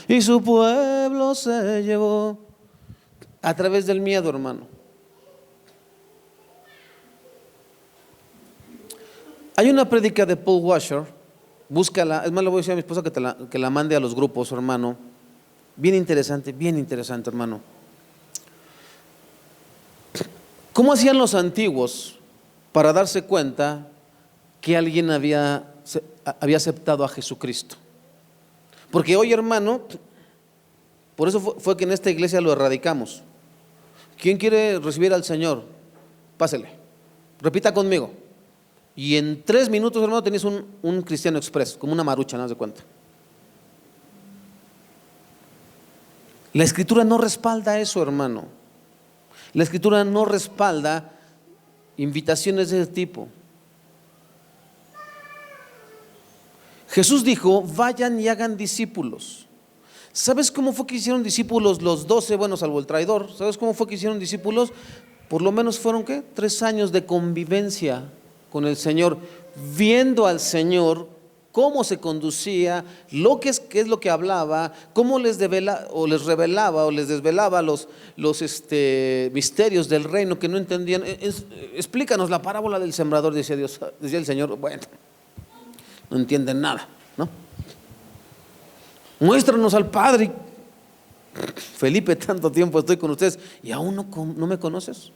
Speaker 1: y su pueblo se llevó. A través del miedo, hermano. Hay una prédica de Paul Washer, búscala, es más, le voy a decir a mi esposa que la mande a los grupos, hermano. Bien interesante, hermano. ¿Cómo hacían los antiguos para darse cuenta que alguien había aceptado a Jesucristo? Porque hoy, hermano, por eso fue que en esta iglesia lo erradicamos. ¿Quién quiere recibir al Señor? Pásele, repita conmigo. Y en 3 minutos, hermano, tenías un cristiano express, como una marucha, no das de cuenta. La Escritura no respalda eso, hermano. La Escritura no respalda invitaciones de ese tipo. Jesús dijo: vayan y hagan discípulos. ¿Sabes cómo fue que hicieron discípulos los 12? Bueno, salvo el traidor. ¿Sabes cómo fue que hicieron discípulos? Por lo menos fueron, ¿qué? 3 años de convivencia con el Señor, viendo al Señor, cómo se conducía, qué es lo que hablaba, cómo les revelaba o les desvelaba los misterios del reino que no entendían. Explícanos la parábola del sembrador, decía el Señor. Bueno, no entienden nada, ¿no? Muéstranos al Padre. Felipe, tanto tiempo estoy con ustedes y aún no me conoces.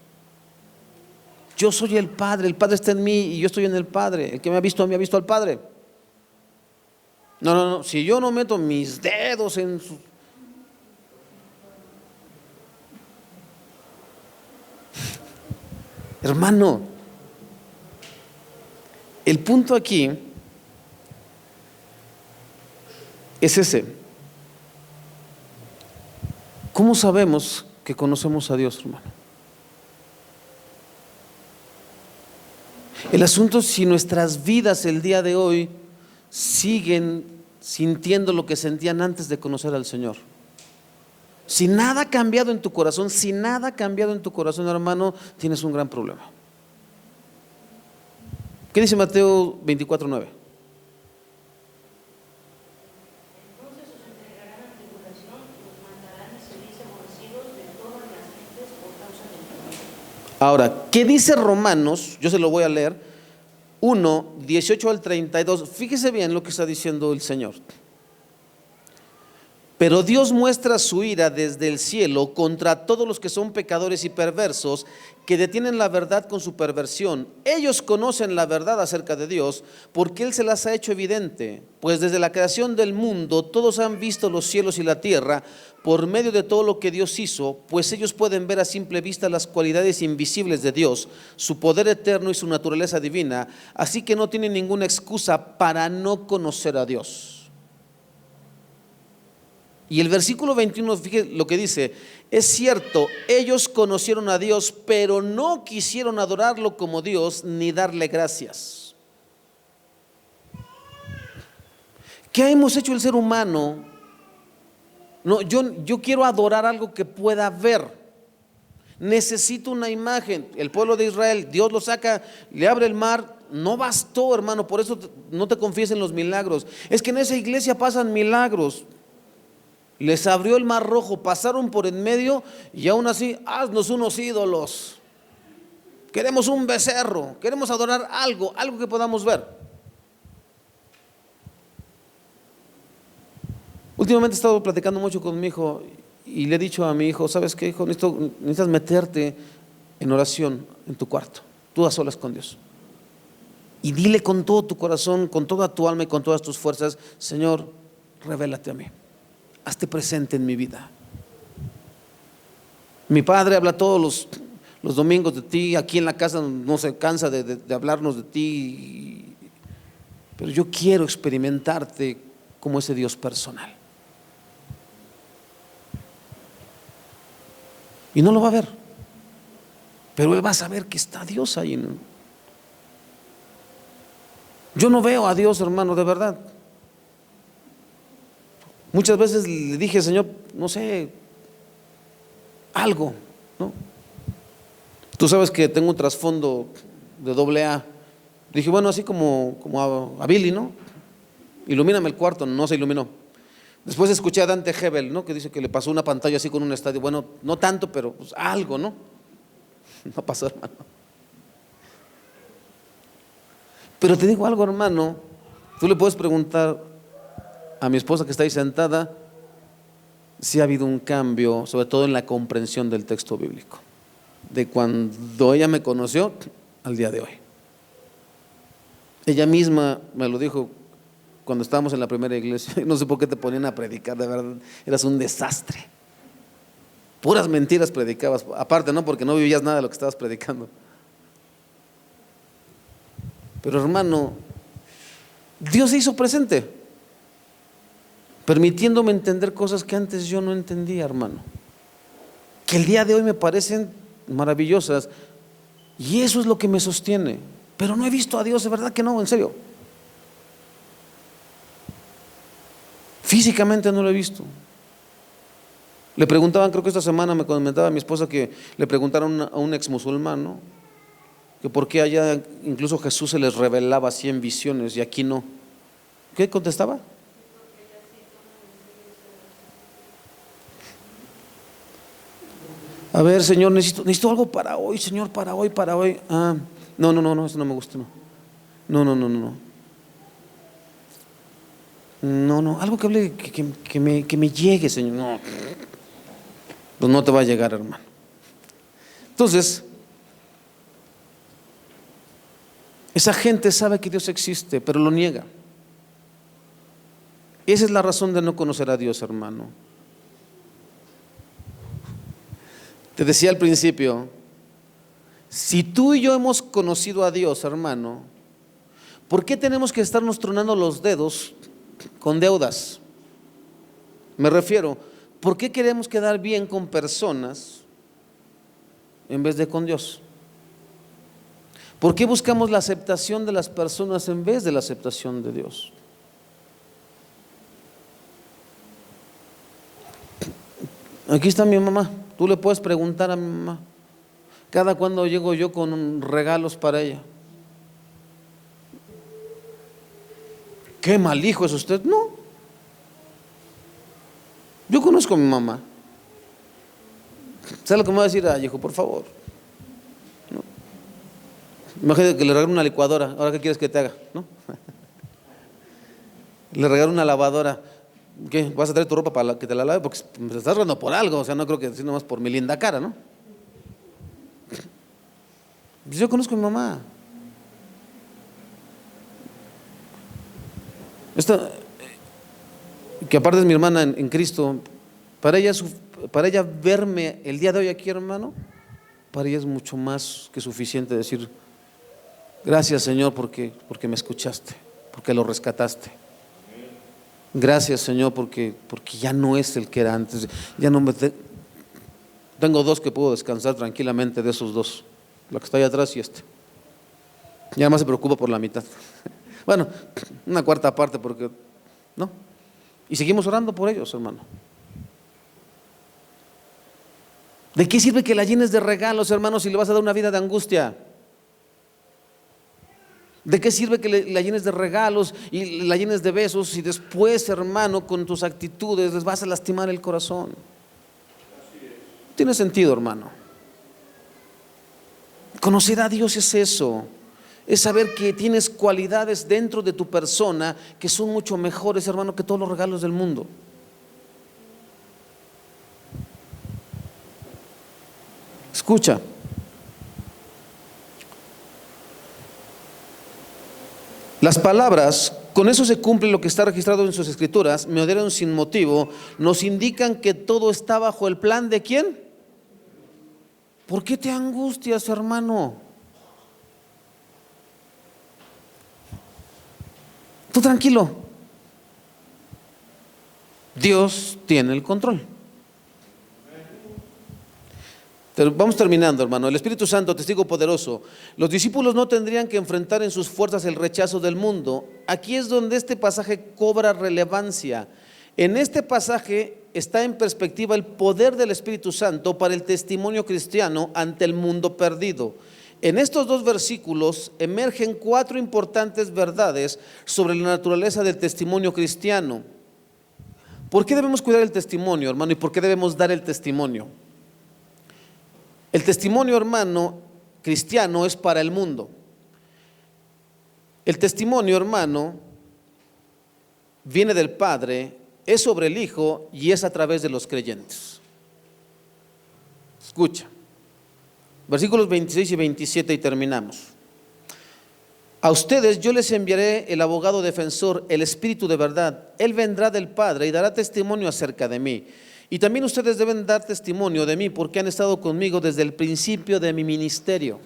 Speaker 1: Yo soy el Padre está en mí y yo estoy en el Padre. El que me ha visto a mí ha visto al Padre. No, si yo no meto mis dedos en su. Hermano, el punto aquí es ese. ¿Cómo sabemos que conocemos a Dios, hermano? El asunto es si nuestras vidas el día de hoy siguen sintiendo lo que sentían antes de conocer al Señor. Si nada ha cambiado en tu corazón, si nada ha cambiado en tu corazón, hermano, tienes un gran problema. ¿Qué dice Mateo 24:9?
Speaker 2: Entonces os entregarán a tribulación, los matarán y seréis aborrecidos de todas las gentes por causa de mí.
Speaker 1: Ahora, ¿qué dice Romanos? Yo se lo voy a leer. 1, 18 al 32. Fíjese bien lo que está diciendo el Señor. Pero Dios muestra su ira desde el cielo contra todos los que son pecadores y perversos, que detienen la verdad con su perversión. Ellos conocen la verdad acerca de Dios, porque Él se las ha hecho evidente. Pues desde la creación del mundo todos han visto los cielos y la tierra por medio de todo lo que Dios hizo, pues ellos pueden ver a simple vista las cualidades invisibles de Dios, su poder eterno y su naturaleza divina, así que no tienen ninguna excusa para no conocer a Dios. Y el versículo 21, fíjate lo que dice: es cierto, ellos conocieron a Dios, pero no quisieron adorarlo como Dios ni darle gracias. ¿Qué hemos hecho el ser humano? No, yo quiero adorar algo que pueda ver. Necesito una imagen. El pueblo de Israel, Dios lo saca, le abre el mar. No bastó, hermano, por eso no te confíes en los milagros. Es que en esa iglesia pasan milagros. Les abrió el mar rojo, pasaron por en medio y aún así, haznos unos ídolos. Queremos un becerro, queremos adorar algo que podamos ver. Últimamente he estado platicando mucho con mi hijo y le he dicho a mi hijo: ¿sabes qué, hijo? Necesitas meterte en oración en tu cuarto, tú a solas con Dios. Y dile con todo tu corazón, con toda tu alma y con todas tus fuerzas: Señor, revélate a mí. Hazte presente en mi vida. Mi padre habla todos los domingos de ti, aquí en la casa no se cansa de hablarnos de ti, pero yo quiero experimentarte como ese Dios personal. Y no lo va a ver, pero él va a saber que está Dios ahí, ¿no? Yo no veo a Dios, hermano, de verdad. Muchas veces le dije: Señor, no sé, algo, ¿no? Tú sabes que tengo un trasfondo de AA. Dije: bueno, así como a Billy, ¿no? Ilumíname el cuarto. No se iluminó. Después escuché a Dante Hebel, ¿no? Que dice que le pasó una pantalla así con un estadio. Bueno, no tanto, pero pues algo, ¿no? No pasó, hermano. Pero te digo algo, hermano. Tú le puedes preguntar a mi esposa que está ahí sentada si ha habido un cambio, sobre todo en la comprensión del texto bíblico, de cuando ella me conoció al día de hoy. Ella misma me lo dijo cuando estábamos en la primera iglesia. No sé por qué te ponían a predicar, de verdad, eras un desastre. Puras mentiras predicabas, aparte, ¿no? Porque no vivías nada de lo que estabas predicando. Pero, hermano, Dios se hizo presente, permitiéndome entender cosas que antes yo no entendía, hermano, que el día de hoy me parecen maravillosas, y eso es lo que me sostiene. Pero no he visto a Dios, de verdad que no, en serio. Físicamente no lo he visto. Le preguntaban, creo que esta semana me comentaba mi esposa que le preguntaron a un ex musulmán, ¿no? Que por qué allá incluso Jesús se les revelaba así en visiones y aquí no. ¿Qué contestaba? A ver, Señor, necesito algo para hoy, Señor, para hoy. Ah, no, eso no me gusta, no, algo que hable, que me llegue, Señor. No, pues no te va a llegar, hermano. Entonces, esa gente sabe que Dios existe, pero lo niega. Esa es la razón de no conocer a Dios, hermano. Te decía al principio, si tú y yo hemos conocido a Dios, hermano, ¿por qué tenemos que estarnos tronando los dedos con deudas? Me refiero, ¿por qué queremos quedar bien con personas en vez de con Dios? ¿Por qué buscamos la aceptación de las personas en vez de la aceptación de Dios? Aquí está mi mamá, tú le puedes preguntar a mi mamá, cada cuando llego yo con regalos para ella. ¿Qué mal hijo es usted? No. Yo conozco a mi mamá. ¿Sabe lo que me va a decir? Ay, hijo, por favor. ¿No? Imagínate que le regalo una licuadora. ¿Ahora qué quieres que te haga? ¿No? Le regalo una lavadora. ¿Qué? ¿Vas a traer tu ropa para que te la lave? Porque me estás rogando por algo. O sea, no creo que sea nomás por mi linda cara, ¿no? Yo conozco a mi mamá. Esta, que aparte es mi hermana en Cristo, para ella verme el día de hoy aquí, hermano, para ella es mucho más que suficiente decir, gracias Señor porque me escuchaste, porque lo rescataste. Gracias Señor porque ya no es el que era antes. Ya no tengo dos que puedo descansar tranquilamente de esos dos, la que está allá atrás y este. Ya más se preocupa por la mitad. Bueno, una cuarta parte porque, ¿no? Y seguimos orando por ellos, hermano. ¿De qué sirve que la llenes de regalos, hermano, si le vas a dar una vida de angustia? ¿De qué sirve que la llenes de regalos y la llenes de besos si después, hermano, con tus actitudes les vas a lastimar el corazón? Tiene sentido, hermano. Conocer a Dios es eso. Es saber que tienes cualidades dentro de tu persona que son mucho mejores, hermano, que todos los regalos del mundo. Escucha. Las palabras, con eso se cumple lo que está registrado en sus escrituras, me odiaron sin motivo, nos indican que todo está bajo el plan ¿de quién? ¿Por qué te angustias, hermano? Tú tranquilo. Dios tiene el control. Vamos terminando, hermano. El Espíritu Santo, testigo poderoso. Los discípulos no tendrían que enfrentar en sus fuerzas el rechazo del mundo. Aquí es donde este pasaje cobra relevancia. En este pasaje está en perspectiva el poder del Espíritu Santo para el testimonio cristiano ante el mundo perdido. En estos dos versículos emergen 4 importantes verdades sobre la naturaleza del testimonio cristiano. ¿Por qué debemos cuidar el testimonio, hermano? ¿Y por qué debemos dar el testimonio? El testimonio, hermano, cristiano es para el mundo. El testimonio, hermano, viene del Padre, es sobre el Hijo y es a través de los creyentes. Escucha. Versículos 26 y 27 y terminamos. A ustedes yo les enviaré el abogado defensor, el Espíritu de verdad. Él vendrá del Padre y dará testimonio acerca de mí. Y también ustedes deben dar testimonio de mí porque han estado conmigo desde el principio de mi ministerio.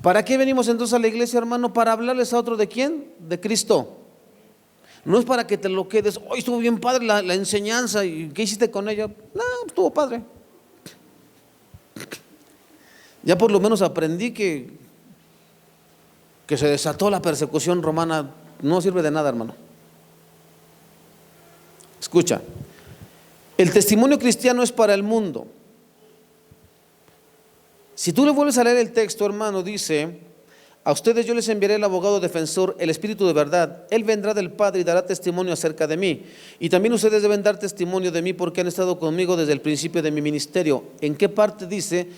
Speaker 1: ¿Para qué venimos entonces a la iglesia, hermano? Para hablarles a otro ¿de quién? De Cristo. No es para que te lo quedes, hoy estuvo bien padre la enseñanza, ¿y qué hiciste con ella? No, estuvo padre. Ya por lo menos aprendí que se desató la persecución romana. No sirve de nada, hermano. Escucha, el testimonio cristiano es para el mundo. Si tú le vuelves a leer el texto, hermano, dice: a ustedes yo les enviaré el abogado defensor, el Espíritu de verdad. Él vendrá del Padre y dará testimonio acerca de mí. Y también ustedes deben dar testimonio de mí porque han estado conmigo desde el principio de mi ministerio. ¿En qué parte dice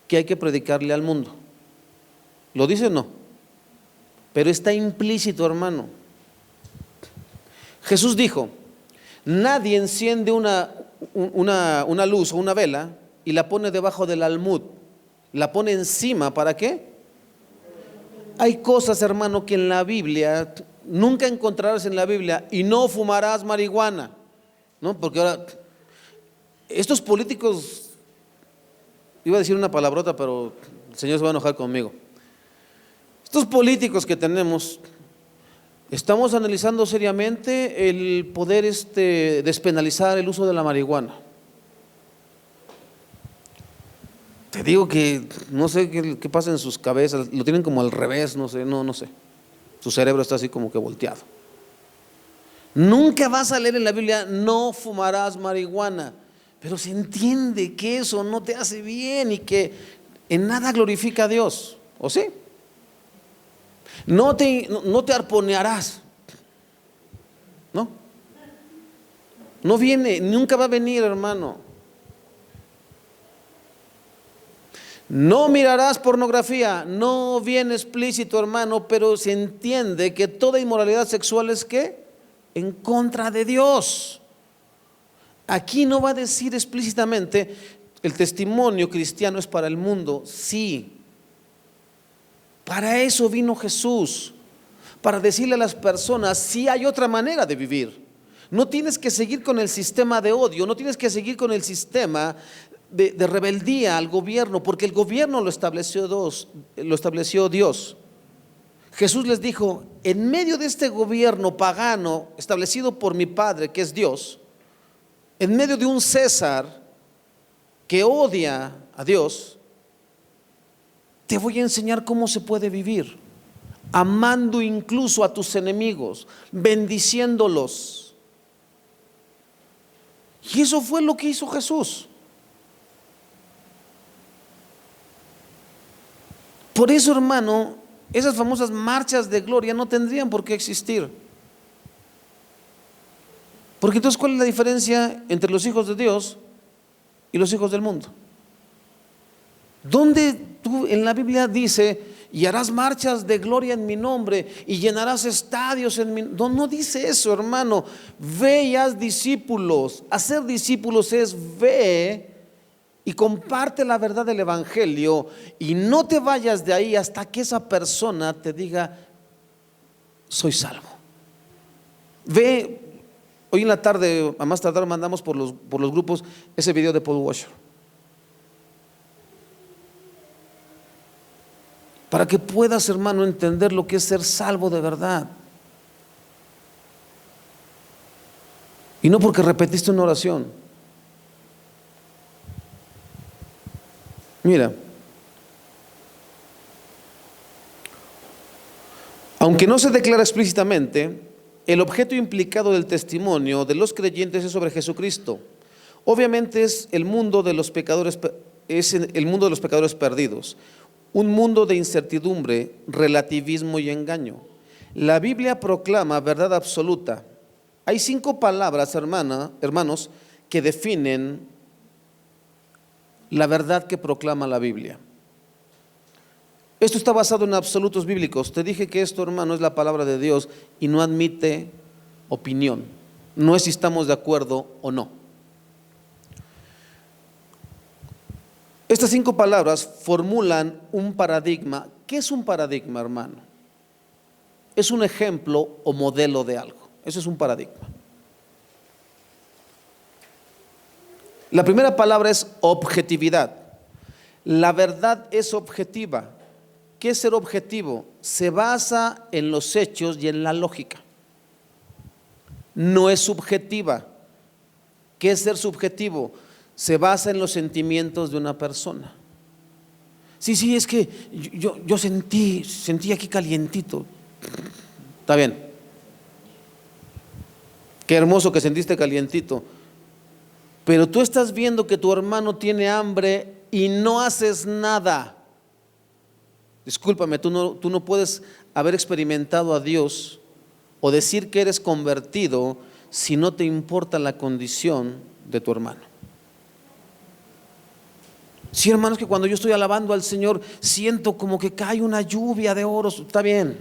Speaker 1: que hay que predicarle al mundo? ¿Lo dice o no? Pero está implícito, hermano. Jesús dijo: nadie enciende una luz o una vela y la pone debajo del almud. La pone encima, ¿para qué? Hay cosas, hermano, que en la Biblia nunca encontrarás en la Biblia. Y no fumarás marihuana, ¿no? Porque ahora estos políticos, iba a decir una palabrota, pero el Señor se va a enojar conmigo. Estos políticos que tenemos Estamos analizando seriamente el poder despenalizar el uso de la marihuana. Te digo que no sé qué pasa en sus cabezas, lo tienen como al revés, no sé. Su cerebro está así como que volteado. Nunca vas a leer en la Biblia, no fumarás marihuana, pero se entiende que eso no te hace bien y que en nada glorifica a Dios, ¿o sí? No te arponearás, ¿no? No viene, nunca va a venir, hermano. No mirarás pornografía, no viene explícito, hermano, pero se entiende que toda inmoralidad sexual es ¿qué? En contra de Dios. Aquí no va a decir explícitamente el testimonio cristiano es para el mundo, sí. Para eso vino Jesús, para decirle a las personas, sí hay otra manera de vivir. No tienes que seguir con el sistema de odio, no tienes que seguir con el sistema de rebeldía al gobierno, porque el gobierno lo estableció Dios. Jesús les dijo, en medio de este gobierno pagano establecido por mi Padre, que es Dios, en medio de un César que odia a Dios, te voy a enseñar cómo se puede vivir, amando incluso a tus enemigos, bendiciéndolos. Y eso fue lo que hizo Jesús. Por eso, hermano, esas famosas marchas de gloria no tendrían por qué existir. Porque entonces, ¿cuál es la diferencia entre los hijos de Dios y los hijos del mundo? ¿Dónde tú en la Biblia dice, y harás marchas de gloria en mi nombre y llenarás estadios en mi nombre? No dice eso, hermano. Ve y haz discípulos. Hacer discípulos es ve y comparte la verdad del evangelio, y no te vayas de ahí hasta que esa persona te diga, soy salvo. Ve, hoy en la tarde, a más tardar, mandamos por los grupos ese video de Paul Washer, para que puedas, hermano, entender lo que es ser salvo de verdad. Y no porque repetiste una oración. Mira, aunque no se declara explícitamente, el objeto implicado del testimonio de los creyentes es sobre Jesucristo. Obviamente es el mundo de los pecadores, perdidos, un mundo de incertidumbre, relativismo y engaño. La Biblia proclama verdad absoluta. Hay 5 palabras, hermanos, que definen la verdad que proclama la Biblia. Esto está basado en absolutos bíblicos. Te dije que esto, hermano, es la palabra de Dios y no admite opinión. No es si estamos de acuerdo o no. Estas 5 palabras formulan un paradigma. ¿Qué es un paradigma, hermano? Es un ejemplo o modelo de algo. Eso es un paradigma. La primera palabra es objetividad. La verdad es objetiva. ¿Qué es ser objetivo? Se basa en los hechos y en la lógica. No es subjetiva. ¿Qué es ser subjetivo? Se basa en los sentimientos de una persona. Sí, es que yo sentí aquí calientito. Está bien. Qué hermoso que sentiste calientito. Pero tú estás viendo que tu hermano tiene hambre y no haces nada. Discúlpame, tú no puedes haber experimentado a Dios o decir que eres convertido si no te importa la condición de tu hermano. Sí, hermanos, que cuando yo estoy alabando al Señor siento como que cae una lluvia de oro. Está bien.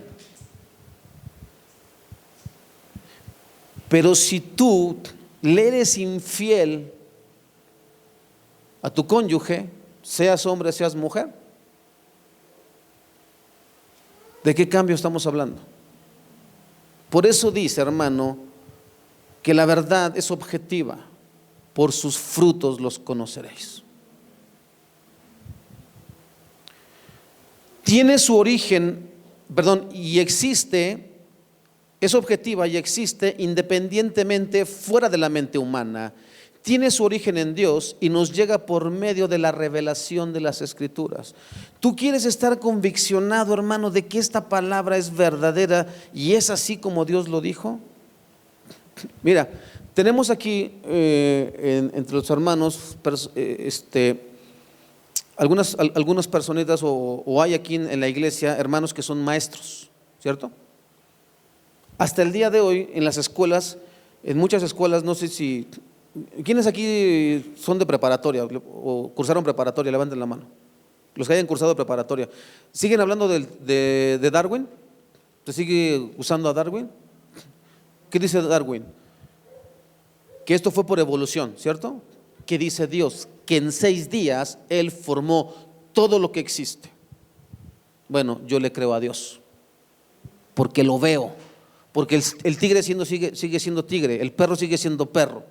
Speaker 1: Pero si tú le eres infiel a tu cónyuge, seas hombre, seas mujer, ¿de qué cambio estamos hablando? Por eso dice, hermano, que la verdad es objetiva. Por sus frutos los conoceréis. Tiene su origen, y existe es objetiva y existe independientemente fuera de la mente humana. Tiene su origen en Dios y nos llega por medio de la revelación de las Escrituras. ¿Tú quieres estar conviccionado, hermano, de que esta palabra es verdadera y es así como Dios lo dijo? Mira, tenemos aquí entre los hermanos algunas personitas o hay aquí en la iglesia hermanos que son maestros, ¿cierto? Hasta el día de hoy en las escuelas, en muchas escuelas, no sé si… ¿Quiénes aquí son de preparatoria o cursaron preparatoria? Levanten la mano. Los que hayan cursado preparatoria. ¿Siguen hablando de Darwin? ¿Se sigue usando a Darwin? ¿Qué dice Darwin? Que esto fue por evolución, ¿cierto? ¿Qué dice Dios? Que en 6 días Él formó todo lo que existe. Bueno, yo le creo a Dios, porque lo veo, porque el tigre sigue siendo tigre, el perro sigue siendo perro,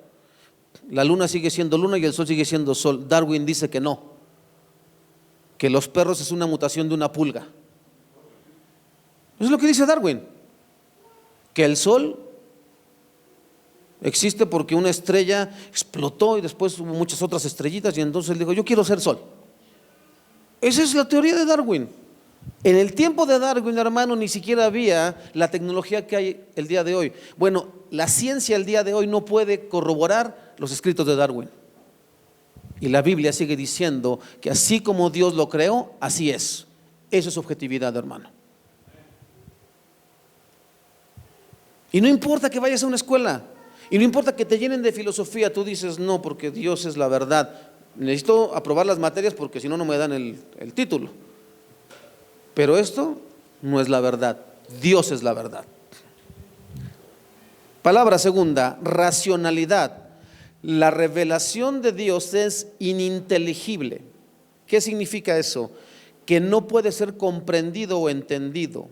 Speaker 1: la luna sigue siendo luna y el sol sigue siendo sol. Darwin dice que no, que los perros es una mutación de una pulga. Eso es lo que dice Darwin, que el sol existe porque una estrella explotó y después hubo muchas otras estrellitas y entonces él dijo, yo quiero ser sol. Esa es la teoría de Darwin. En el tiempo de Darwin, hermano, ni siquiera había la tecnología que hay el día de hoy. Bueno, la ciencia el día de hoy no puede corroborar los escritos de Darwin. Y la Biblia sigue diciendo que así como Dios lo creó, así es. Eso es objetividad, hermano. Y no importa que vayas a una escuela, y no importa que te llenen de filosofía, tú dices, no, porque Dios es la verdad. Necesito aprobar las materias porque si no, no me dan el título. Pero esto no es la verdad, Dios es la verdad. Palabra segunda, racionalidad. La revelación de Dios es ininteligible. ¿Qué significa eso? Que no puede ser comprendido o entendido.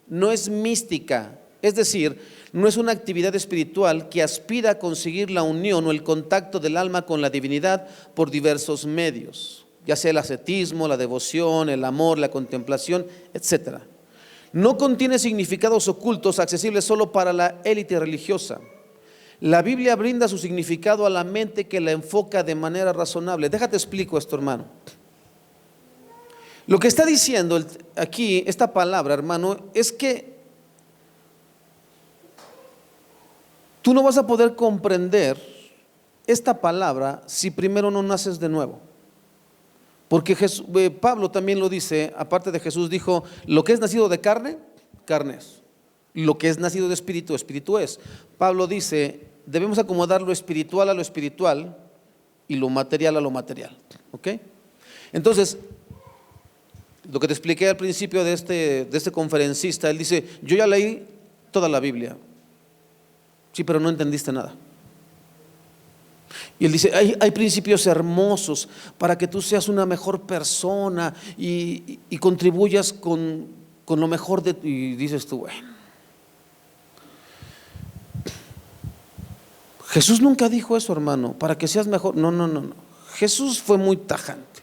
Speaker 1: No es mística, es decir, no es una actividad espiritual que aspira a conseguir la unión o el contacto del alma con la divinidad por diversos medios, ya sea el ascetismo, la devoción, el amor, la contemplación, etc. No contiene significados ocultos accesibles solo para la élite religiosa. La Biblia brinda su significado a la mente que la enfoca de manera razonable. Déjate explico esto, hermano. Lo que está diciendo aquí esta palabra, hermano, es que tú no vas a poder comprender esta palabra si primero no naces de nuevo. Porque Pablo también lo dice, aparte de Jesús, dijo, lo que es nacido de carne, carne es. Lo que es nacido de espíritu, espíritu es. Pablo dice, debemos acomodar lo espiritual a lo espiritual y lo material a lo material. ¿Ok? Entonces, lo que te expliqué al principio de este conferencista, él dice, yo ya leí toda la Biblia. Sí, pero no entendiste nada. Y él dice, hay principios hermosos para que tú seas una mejor persona y contribuyas con lo mejor de ti. Y dices tú, bueno, Jesús nunca dijo eso, hermano, para que seas mejor. No. Jesús fue muy tajante.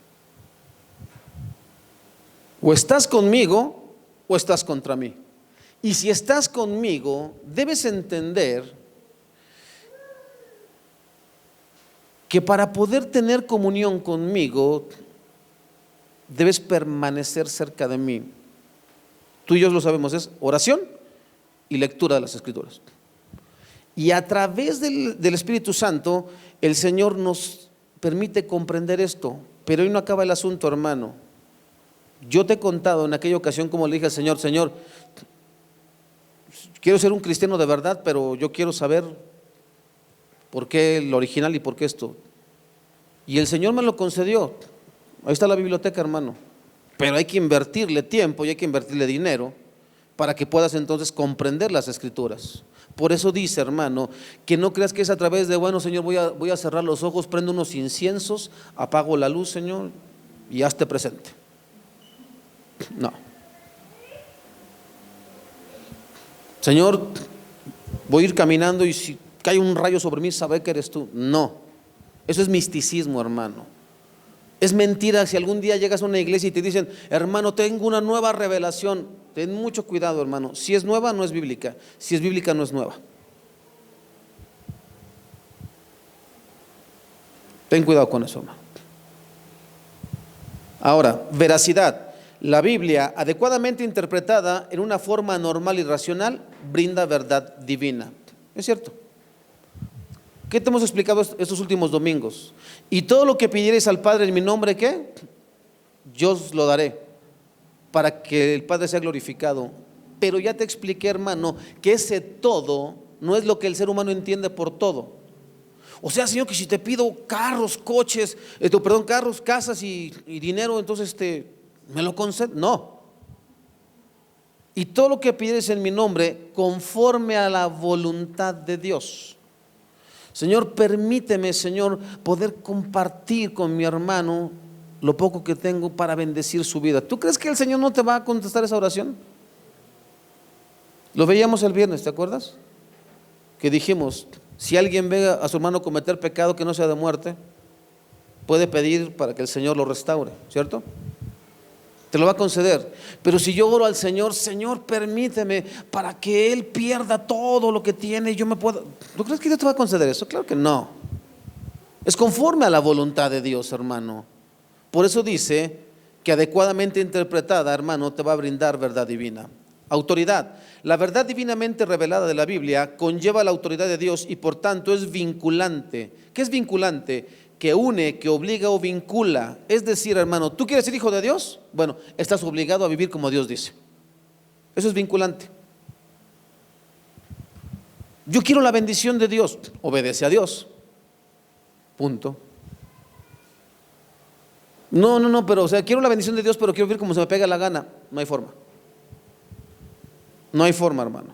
Speaker 1: O estás conmigo o estás contra mí. Y si estás conmigo, debes entender que para poder tener comunión conmigo, debes permanecer cerca de mí. Tú y yo lo sabemos, es oración y lectura de las Escrituras. Y a través del Espíritu Santo, el Señor nos permite comprender esto. Pero hoy no acaba el asunto, hermano. Yo te he contado en aquella ocasión como le dije al Señor, Señor, quiero ser un cristiano de verdad, pero yo quiero saber por qué el original y por qué esto. Y el Señor me lo concedió. Ahí está la biblioteca, hermano. Pero hay que invertirle tiempo y hay que invertirle dinero para que puedas entonces comprender las Escrituras. Por eso dice, hermano, que no creas que es a través de, bueno, Señor, voy a cerrar los ojos, prendo unos inciensos, apago la luz, Señor, y hazte presente. No. Señor, voy a ir caminando y si cae un rayo sobre mí, sabe que eres tú. No, eso es misticismo, hermano. Es mentira si algún día llegas a una iglesia y te dicen, hermano, tengo una nueva revelación. ten mucho cuidado, hermano. Si es nueva, no es bíblica. Si es bíblica, no es nueva. Ten cuidado con eso, hermano. Ahora, veracidad. La Biblia, adecuadamente interpretada en una forma normal y racional, brinda verdad divina. Es cierto. ¿Qué te hemos explicado estos últimos domingos? Y todo lo que pidierais al Padre en mi nombre, ¿qué? Yo os lo daré, para que el Padre sea glorificado. Pero ya te expliqué, hermano, que ese todo no es lo que el ser humano entiende por todo. O sea, Señor, que si te pido carros, coches, carros, casas y dinero, entonces me lo concedes. No. Y todo lo que pides en mi nombre, conforme a la voluntad de Dios. Señor, permíteme, Señor, poder compartir con mi hermano lo poco que tengo para bendecir su vida. ¿Tú crees que el Señor no te va a contestar esa oración? Lo veíamos el viernes, ¿te acuerdas? Que dijimos, si alguien ve a su hermano cometer pecado que no sea de muerte, puede pedir para que el Señor lo restaure, ¿cierto? Te lo va a conceder. Pero si yo oro al Señor, Señor, permíteme para que él pierda todo lo que tiene y yo me pueda. ¿Tú crees que Dios te va a conceder eso? Claro que no. Es conforme a la voluntad de Dios, hermano. Por eso dice que adecuadamente interpretada, hermano, te va a brindar verdad divina. Autoridad. La verdad divinamente revelada de la Biblia conlleva la autoridad de Dios y por tanto es vinculante. ¿Qué es vinculante? Que une, que obliga o vincula. Es decir, hermano, ¿tú quieres ser hijo de Dios? Bueno, estás obligado a vivir como Dios dice. Eso es vinculante. Yo quiero la bendición de Dios, obedece a Dios. Punto. No, pero quiero la bendición de Dios, pero quiero vivir como se me pega la gana. No hay forma. No hay forma, hermano.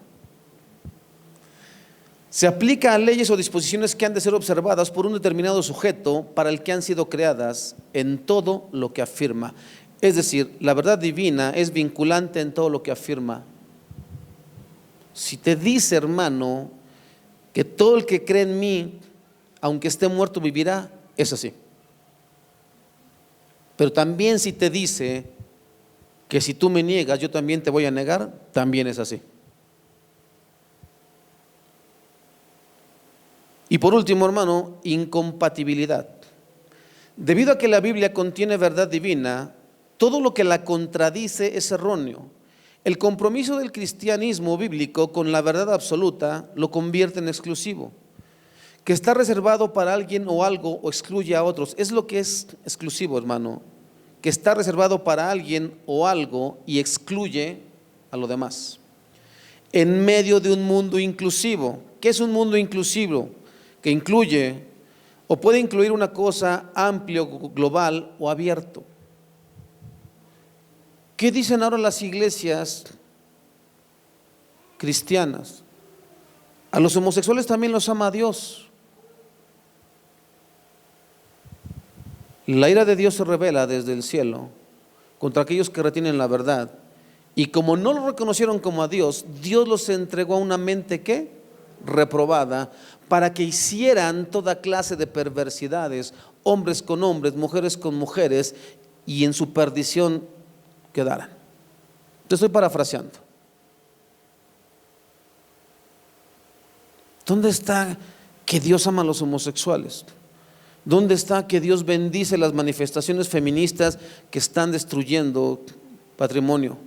Speaker 1: Se aplica a leyes o disposiciones que han de ser observadas por un determinado sujeto para el que han sido creadas en todo lo que afirma. Es decir, la verdad divina es vinculante en todo lo que afirma. Si te dice, hermano, que todo el que cree en mí, aunque esté muerto, vivirá, es así. Pero también si te dice que si tú me niegas, yo también te voy a negar, también es así. Y por último, hermano, incompatibilidad. Debido a que la Biblia contiene verdad divina, todo lo que la contradice es erróneo. El compromiso del cristianismo bíblico con la verdad absoluta lo convierte en exclusivo. Que está reservado para alguien o algo o excluye a otros. Es lo que es exclusivo, hermano. Que está reservado para alguien o algo y excluye a lo demás. En medio de un mundo inclusivo. ¿Qué es un mundo inclusivo? Que incluye o puede incluir una cosa amplio, global o abierto. ¿Qué dicen ahora las iglesias cristianas? A los homosexuales también los ama Dios. La ira de Dios se revela desde el cielo contra aquellos que retienen la verdad. Y como no lo reconocieron como a Dios, Dios los entregó a una mente ¿qué? Reprobada, para que hicieran toda clase de perversidades, hombres con hombres, mujeres con mujeres, y en su perdición quedaran. Te estoy parafraseando. ¿Dónde está que Dios ama a los homosexuales? ¿Dónde está que Dios bendice las manifestaciones feministas que están destruyendo patrimonio?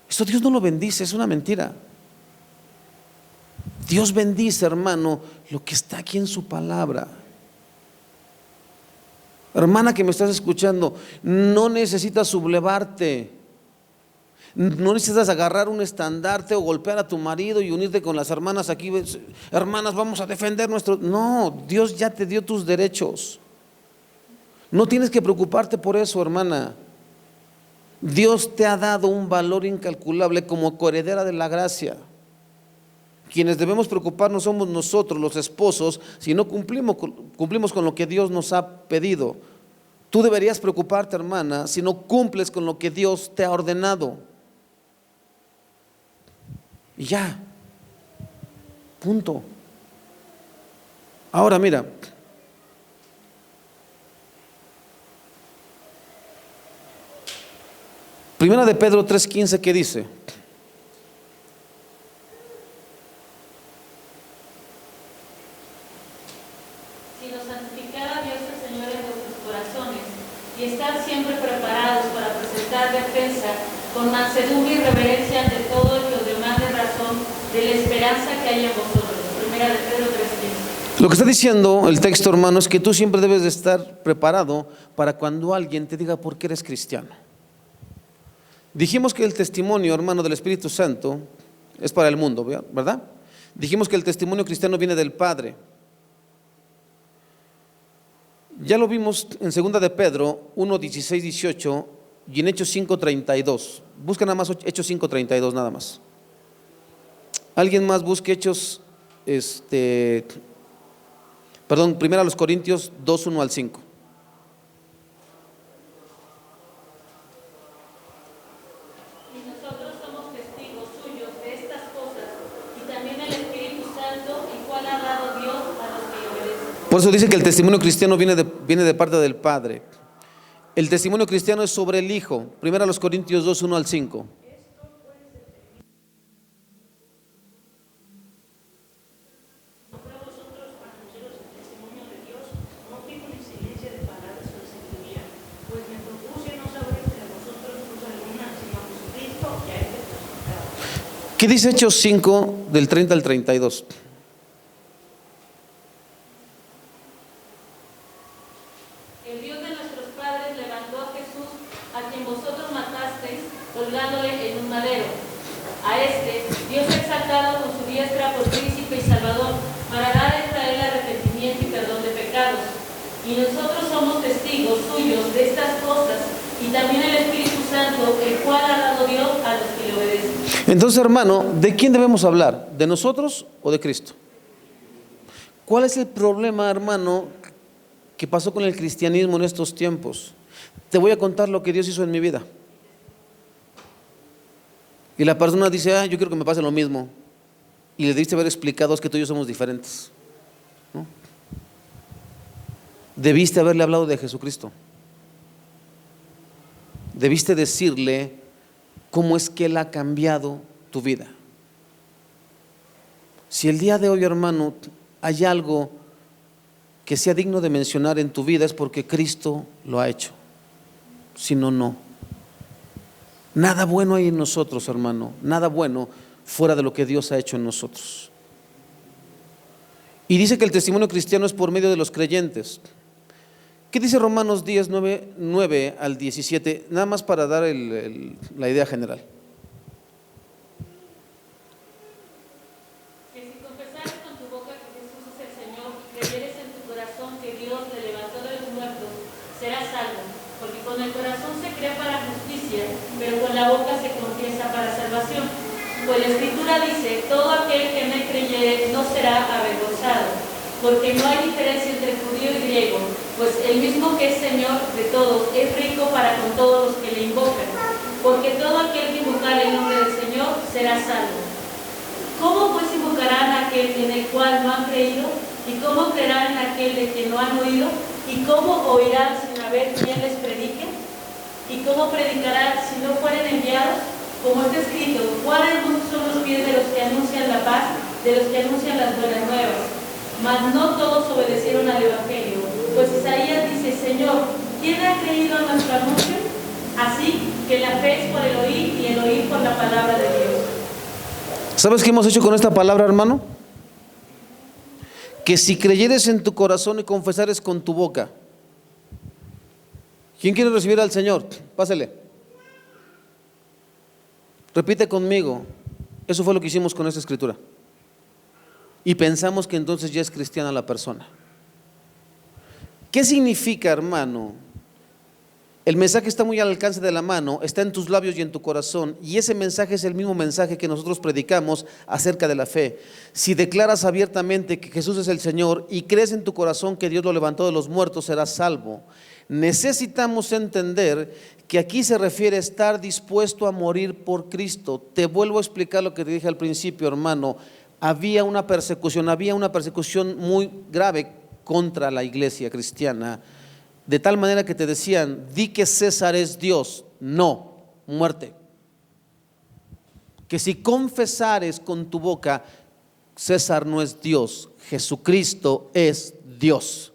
Speaker 1: Eso Dios no lo bendice, es una mentira. Dios bendice, hermano, lo que está aquí en su palabra. Hermana que me estás escuchando, no necesitas sublevarte. No necesitas agarrar un estandarte o golpear a tu marido y unirte con las hermanas aquí. Hermanas, vamos a defender nuestro. No, Dios ya te dio tus derechos. No tienes que preocuparte por eso, hermana. Dios te ha dado un valor incalculable como coheredera de la gracia. Quienes debemos preocuparnos somos nosotros, los esposos, si no cumplimos con lo que Dios nos ha pedido. Tú deberías preocuparte, hermana, si no cumples con lo que Dios te ha ordenado. Y ya, punto. Ahora mira, Primera de Pedro 3:15, ¿qué dice?
Speaker 2: Sino santificad a Dios el Señor en vuestros corazones y estar siempre preparados para presentar defensa con mansedumbre y reverencia ante todo el que os demande razón de la esperanza que hay en vosotros. Primera de Pedro 3:15.
Speaker 1: Lo que está diciendo el texto, hermano, es que tú siempre debes de estar preparado para cuando alguien te diga por qué eres cristiano. Dijimos que el testimonio, hermano, del Espíritu Santo es para el mundo, ¿verdad? Dijimos que el testimonio cristiano viene del Padre. Ya lo vimos en 2 de Pedro 1:16-18 y en Hechos 5:32. Busca nada más Hechos 5:32 nada más. Alguien más busque Hechos, primero a los Corintios 2:1-5.
Speaker 2: Y nosotros somos testigos suyos de estas cosas, y también el Espíritu Santo, el cual ha dado Dios a los que le obedecen.
Speaker 1: Por eso dice que el testimonio cristiano viene de parte del Padre. El testimonio cristiano es sobre el Hijo. Primero a los Corintios 2:1-5. ¿Qué dice Hechos 5 del 30 al 32?
Speaker 2: El Dios de nuestros padres levantó a Jesús, a quien vosotros matasteis, colgándole en un madero. A este Dios ha exaltado con su diestra por príncipe y salvador, para dar a Israel arrepentimiento y perdón de pecados. Y nosotros somos testigos suyos de estas cosas, y también el Espíritu Santo, el cual ha dado Dios a los que le obedecen.
Speaker 1: Entonces, hermano, ¿de quién debemos hablar? ¿De nosotros o de Cristo? ¿Cuál es el problema, hermano, que pasó con el cristianismo en estos tiempos? Te voy a contar lo que Dios hizo en mi vida. Y la persona dice, yo quiero que me pase lo mismo. Y le debiste haber explicado que tú y yo somos diferentes, ¿no? Debiste haberle hablado de Jesucristo. Debiste decirle cómo es que Él ha cambiado tu vida. Si el día de hoy, hermano, hay algo que sea digno de mencionar en tu vida, es porque Cristo lo ha hecho. Si no, no. Nada bueno hay en nosotros, hermano. Nada bueno fuera de lo que Dios ha hecho en nosotros. Y dice que el testimonio cristiano es por medio de los creyentes. ¿Qué dice Romanos 10, 9 al 17? Nada más para dar la idea general.
Speaker 2: Que si confesares con tu boca que Jesús es el Señor y creyeres en tu corazón que Dios le levantó de los muertos, serás salvo. Porque con el corazón se cree para justicia, pero con la boca se confiesa para salvación. Pues la Escritura dice, todo aquel que me creyere no será avergonzado. Porque no hay diferencia entre judío y griego, pues el mismo que es Señor de todos es rico para con todos los que le invocan. Porque todo aquel que invocare el nombre del Señor será salvo. ¿Cómo pues invocarán a aquel en el cual no han creído? ¿Y cómo creerán en aquel de que no han oído? ¿Y cómo oirán sin haber quien les predique? ¿Y cómo predicarán si no fueren enviados? Como está escrito, ¿cuáles son los pies de los que anuncian la paz, de los que anuncian las buenas nuevas? Mas no todos obedecieron al Evangelio, pues Isaías dice, Señor, ¿quién ha creído a nuestro anuncio? Así que la fe es por el oír y el oír por la palabra de Dios.
Speaker 1: ¿Sabes qué hemos hecho con esta palabra, hermano? Que si creyeres en tu corazón y confesares con tu boca. ¿Quién quiere recibir al Señor? Pásele. Repite conmigo. Eso fue lo que hicimos con esta escritura. Y pensamos que entonces ya es cristiana la persona. ¿Qué significa, hermano? El mensaje está muy al alcance de la mano, está en tus labios y en tu corazón, y ese mensaje es el mismo mensaje que nosotros predicamos acerca de la fe. Si declaras abiertamente que Jesús es el Señor y crees en tu corazón que Dios lo levantó de los muertos, serás salvo. Necesitamos entender que aquí se refiere a estar dispuesto a morir por Cristo. Te vuelvo a explicar lo que te dije al principio, hermano. Había una persecución muy grave contra la iglesia cristiana, de tal manera que te decían, di que César es Dios. No, muerte. Que si confesares con tu boca, César no es Dios, Jesucristo es Dios,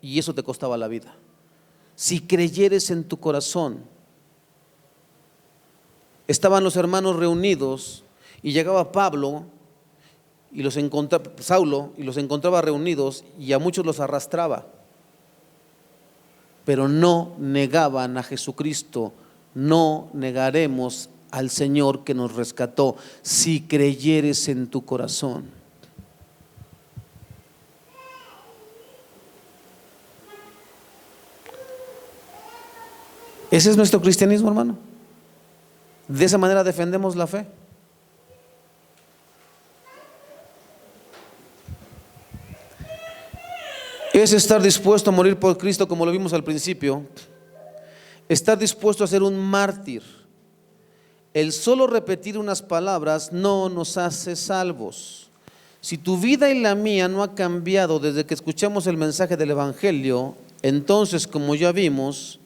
Speaker 1: y eso te costaba la vida. Si creyeres en tu corazón. Estaban los hermanos reunidos y llegaba Saulo y los encontraba reunidos y a muchos los arrastraba, pero no negaban a Jesucristo. No negaremos al Señor que nos rescató si creyeres en tu corazón. Ese es nuestro cristianismo, hermano. De esa manera defendemos la fe. Es estar dispuesto a morir por Cristo, como lo vimos al principio. Estar dispuesto a ser un mártir. El solo repetir unas palabras no nos hace salvos. Si tu vida y la mía no ha cambiado desde que escuchamos el mensaje del Evangelio, entonces, como ya vimos,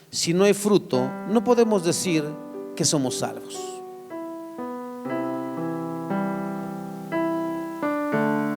Speaker 1: si no hay fruto, no podemos decir que somos salvos.